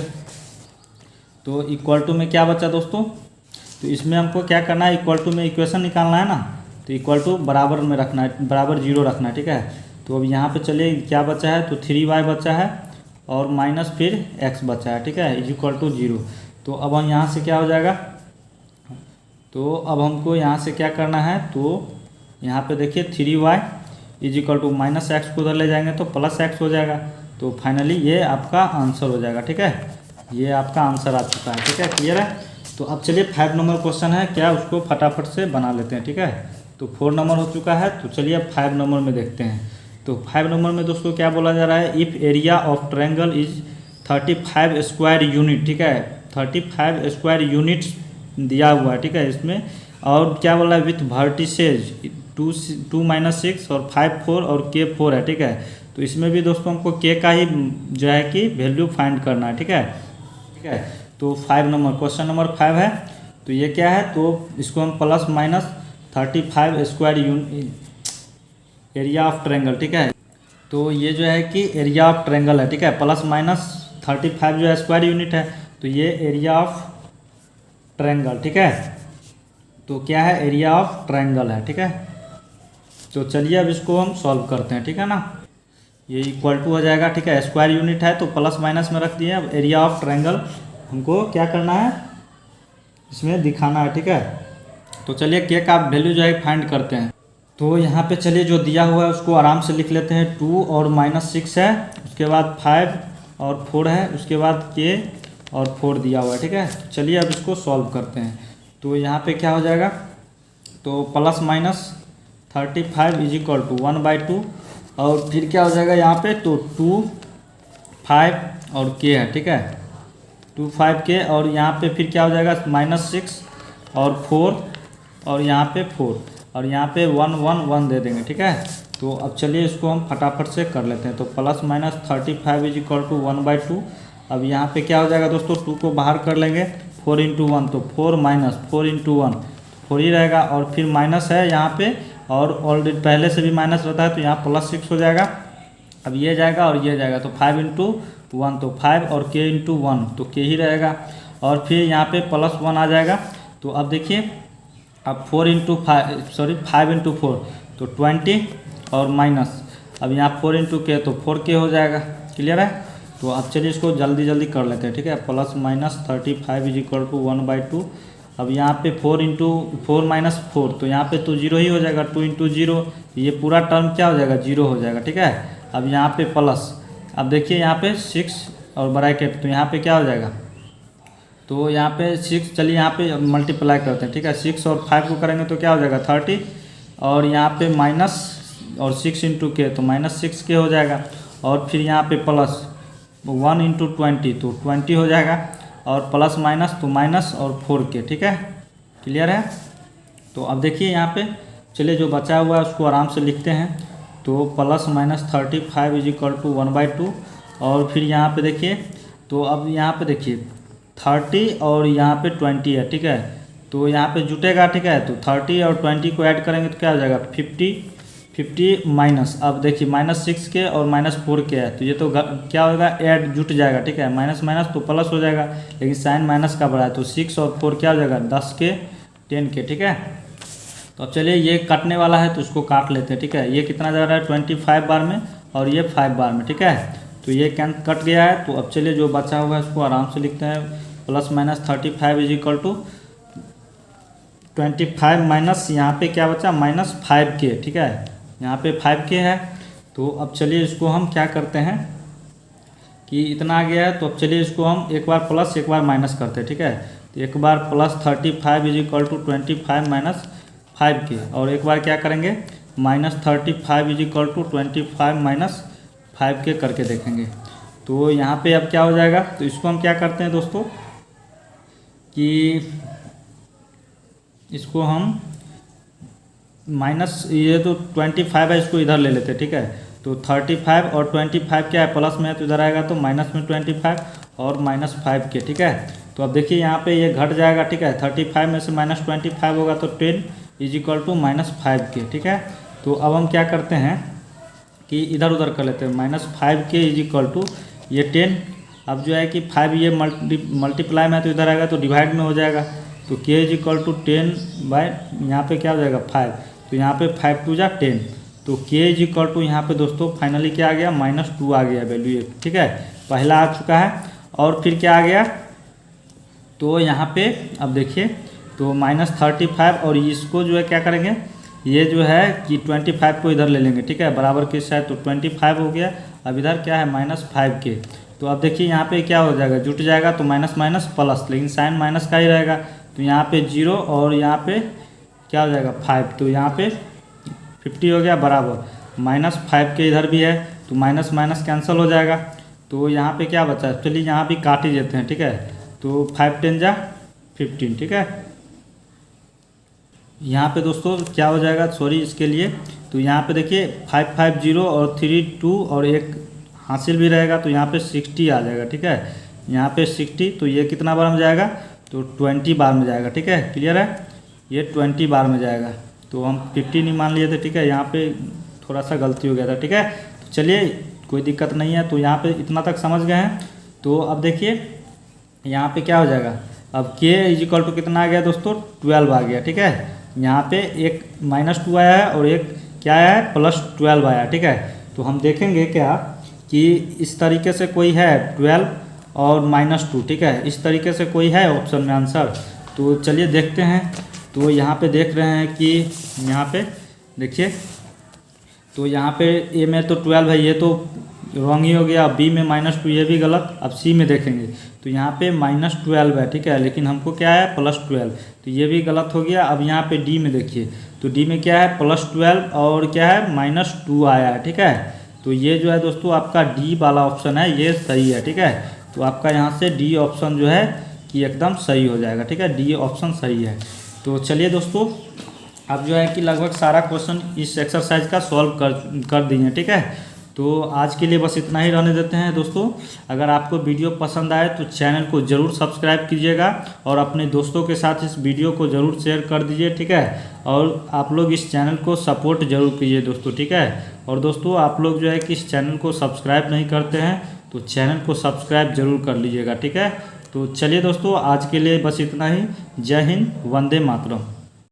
तो इक्वल टू में क्या बचा दोस्तों, तो इसमें हमको क्या करना है, इक्वल टू में इक्वेशन निकालना है ना, तो इक्वल टू बराबर में रखना है, बराबर 0 रखना है, ठीक है। तो अब यहाँ पे चलिए क्या बचा है, तो 3y बचा है और माइनस फिर x बचा है, ठीक है, इक्वल टू 0। तो अब हम यहाँ से क्या हो जाएगा, तो अब हमको यहाँ से क्या करना है, तो यहाँ पे देखिए 3y = -x को उधर ले जाएंगे तो +x हो जाएगा। तो फाइनली ये आपका आंसर हो जाएगा, ठीक है, ये आपका आंसर आ चुका है, ठीक है, क्लियर है। तो अब चलिए 5 नंबर क्वेश्चन है, क्या उसको फटाफट से बना लेते हैं, ठीक है। तो 4 नंबर हो चुका है, तो चलिए अब 5 नंबर में देखते हैं। तो 5 नंबर में दोस्तों क्या बोला जा रहा है, if area of triangle is 35 square unit, ठीक है, 35 स्क्वायर यूनिट्स दिया हुआ है, ठीक है इसमें। और क्या बोला है, विथ वर्टिसेज 2 6 और 5 4 और k 4 है, ठीक है। तो इसमें भी दोस्तों हमको k का ही जो है कि वैल्यू फाइंड करना है, ठीक है, ठीक है। तो 5 नंबर क्वेश्चन नंबर 5 है, तो ये क्या है, तो इसको हम +-35 स्क्वायर एरिया ऑफ ट्रायंगल, ठीक है। तो ये जो है कि एरिया ऑफ ट्रायंगल है, ठीक है, +-35 35 जो है स्क्वायर यूनिट है, तो ये एरिया ऑफ ट्रायंगल, ठीक है। तो क्या है, एरिया ऑफ ट्रायंगल है, ठीक है। तो चलिए अब इसको हम सॉल्व करते हैं, ठीक है ना। ये इक्वल टू हो जाएगा, ठीक है, स्क्वायर यूनिट है तो प्लस माइनस में रख दिए। अब एरिया ऑफ ट्रायंगल हमको क्या करना है, इसमें दिखाना है, ठीक है। तो चलिए के का वैल्यू जो है फाइंड करते हैं। तो यहाँ पे चलिए जो दिया हुआ है उसको आराम से लिख लेते हैं। 2 और -6 है, उसके बाद 5 और 4 है, उसके बाद के और 4 दिया हुआ है, ठीक है। चलिए अब इसको सॉल्व करते हैं। तो यहाँ पे क्या हो जाएगा, तो plus minus 35 is equal to 1/2 और फिर क्या हो जाएगा यहाँ पे, तो 2, 5 और के है, ठीक है। 2, 5 के और यहाँ पे फिर क्या हो जाएगा -6 और 4 और यहाँ पे 4 और यहाँ पे 1, 1, 1 दे देंगे, ठीक है। तो अब चलिए इसको हम फटाफट से कर लेते हैं। तो plus minus 35 is equal to 1/2। अब यहाँ पे क्या हो जाएगा दोस्तों, 2 को बाहर कर लेंगे, 4 × 1 तो 4 माइनस 4 × 1 4 ही रहेगा और फिर माइनस है यहाँ पे और ऑलरेडी पहले से भी माइनस रहता है तो यहाँ +6 हो जाएगा। अब ये जाएगा और ये जाएगा तो 5 × 1 तो 5 और k × 1 तो k ही रहेगा और फिर यहाँ पे +1 आ जाएगा। तो अब देखिए अब 5 × 4 तो 20 और माइनस अब यहाँ 4 × k तो 4k हो जाएगा। क्लियर है। तो अब चलिए इसको जल्दी जल्दी कर लेते हैं, ठीक है। Plus minus 35 is equal to 1/2। अब यहाँ पे 4 × 4 - 4 तो यहाँ पे तो 0 ही हो जाएगा। 2 × 0 ये पूरा टर्म क्या हो जाएगा, 0 हो जाएगा, ठीक है। अब यहाँ पे प्लस, अब देखिए यहाँ पे 6 और ब्रैकेट तो यहाँ पे क्या हो जाएगा, तो यहाँ पे 6, चलिए यहाँ पे मल्टीप्लाई करते हैं, ठीक है। 6 और 5 को करेंगे तो क्या हो जाएगा 30 और यहाँ पे माइनस और 6 × k तो -6k हो जाएगा और फिर यहाँ पे प्लस 1 × 20 तो 20 हो जाएगा और प्लस माइनस तो माइनस और 4k, ठीक है। क्लियर है। तो अब देखिए यहाँ पे चलिए जो बचा हुआ है उसको आराम से लिखते हैं। तो plus minus 35 is equal to 1/2 और फिर यहाँ पे देखिए, तो अब यहाँ पे देखिए 30 और यहाँ पे 20 है, ठीक है। तो यहाँ पे जुटेगा, ठीक है। तो 30 और 20 को ऐड करेंगे तो क्या हो जाएगा 50 माइनस, अब देखिए -6k और -4k है तो ये तो क्या होगा, ऐड जुट जाएगा, ठीक है। माइनस माइनस तो प्लस हो जाएगा लेकिन साइन माइनस का बड़ा है तो 6 और 4 क्या हो जाएगा 10k 10k, ठीक है। तो अब चलिए ये काटने वाला है तो इसको काट लेते हैं, ठीक है। ये कितना जा रहा है 25 बार में और ये 5 बार में, ठीक है। तो ये कट गया है। तो अब चलिए जो बचा हुआ है उसको आराम से लिखते हैं। Plus minus 35 is equal to 25 minus यहाँ पे क्या बचा -5k, ठीक है। यहाँ पे 5k है। तो अब चलिए इसको हम क्या करते हैं कि इतना आ गया है तो अब चलिए इसको हम एक बार प्लस एक बार माइनस करते हैं, ठीक है। तो एक बार plus 35 is equal to 25 minus 5k और एक बार क्या करेंगे -35 is equal to 25 minus 5k करके देखेंगे। तो यहाँ पे अब क्या हो जाएगा, तो इसको हम क्या करते हैं दोस्तों कि इसको हम माइनस, ये तो 25 है इसको इधर ले लेते हैं, ठीक है। तो 35 और 25 क्या है प्लस में है तो इधर आएगा तो माइनस में 25 और -5k, ठीक है। तो अब देखिए यहाँ पे ये घट जाएगा, ठीक है। 35 में से -25 होगा तो 10 इज इक्वल टू -5k, ठीक है। तो अब हम क्या करते हैं कि इधर उधर कर लेते हैं। -5k इज इक्वल टू ये 10, अब जो है कि 5 ये मल्टीप्लाई में है तो इधर आएगा तो डिवाइड में हो जाएगा तो k is equal to 10 by यहाँ पे क्या हो जाएगा 5, तो यहाँ पे 5 × 2 = 10 तो k इज इक्वल टू यहाँ पे दोस्तों फाइनली क्या आ गया -2 आ गया वैल्यू, ठीक है। पहला आ चुका है और फिर क्या आ गया, तो यहाँ पे अब देखिए तो -35 और इसको जो है क्या करेंगे, ये जो है कि 25 को इधर ले लेंगे, ठीक है। बराबर किस है तो 25 हो गया। अब इधर क्या है -5k। तो अब देखिए यहाँ पे क्या हो जाएगा, जुट जाएगा तो माइनस माइनस प्लस, लेकिन साइन माइनस का ही रहेगा तो यहाँ पे 0 और यहाँ पे क्या हो जाएगा 5 तो यहाँ पे 50 हो गया बराबर -5 के इधर भी है तो माइनस माइनस कैंसिल हो जाएगा। तो यहाँ पे क्या बचा है, चलिए यहाँ भी काट ही देते हैं, ठीक है। तो 5 × 10 = 15, ठीक है। यहाँ पे दोस्तों क्या हो जाएगा, सॉरी इसके लिए, तो यहाँ पे देखिए 5 5 0 और 3 2 और एक हासिल भी रहेगा तो यहाँ पे 60 आ जाएगा, ठीक है। यहाँ पे 60 तो ये कितना बार में जाएगा तो 20 बार में जाएगा, ठीक है। क्लियर है, ये 20 बार में जाएगा। तो हम 50 नहीं मान लिए थे, ठीक है। यहाँ पे थोड़ा सा गलती हो गया था, ठीक है। तो चलिए कोई दिक्कत नहीं है। तो यहाँ पे इतना तक समझ गए हैं। तो अब देखिए यहाँ पे क्या हो जाएगा, अब k इजिकल टू कितना आ गया दोस्तों, 12 आ गया। ठीक है, यहाँ पे एक -2 आया है और एक क्या आया है, +12 आया। ठीक है, तो हम देखेंगे क्या कि इस तरीके से कोई है 12 और -2। ठीक है, इस तरीके से कोई है ऑप्शन में आंसर। तो चलिए देखते हैं। तो यहाँ पे देख रहे हैं कि यहाँ पे देखिए, तो यहाँ पे ए में तो 12 है, ये तो रॉन्ग ही हो गया। बी में -2 ये भी गलत। अब सी में देखेंगे तो यहाँ पे -12 है। ठीक है, लेकिन हमको क्या है +12, तो ये भी गलत हो गया। अब यहाँ पे डी में देखिए, तो डी में क्या है +12 और क्या है -2 आया है। ठीक है, तो ये जो है दोस्तों आपका डी वाला ऑप्शन है, ये सही है। ठीक है, तो आपका यहाँ से डी ऑप्शन जो है कि एकदम सही हो जाएगा। ठीक है, डी ऑप्शन सही है। तो चलिए दोस्तों, अब जो है कि लगभग सारा क्वेश्चन इस एक्सरसाइज का सॉल्व कर दिए। ठीक है, तो आज के लिए बस इतना ही रहने देते हैं दोस्तों। अगर आपको वीडियो पसंद आए तो चैनल को ज़रूर सब्सक्राइब कीजिएगा और अपने दोस्तों के साथ इस वीडियो को ज़रूर शेयर कर दीजिए। ठीक है, और आप लोग इस चैनल को सपोर्ट ज़रूर कीजिए दोस्तों। ठीक है, और दोस्तों आप लोग जो है कि इस चैनल को सब्सक्राइब नहीं करते हैं तो चैनल को सब्सक्राइब ज़रूर कर लीजिएगा। ठीक है, तो चलिए दोस्तों, आज के लिए बस इतना ही। जय हिंद, वंदे मातरम।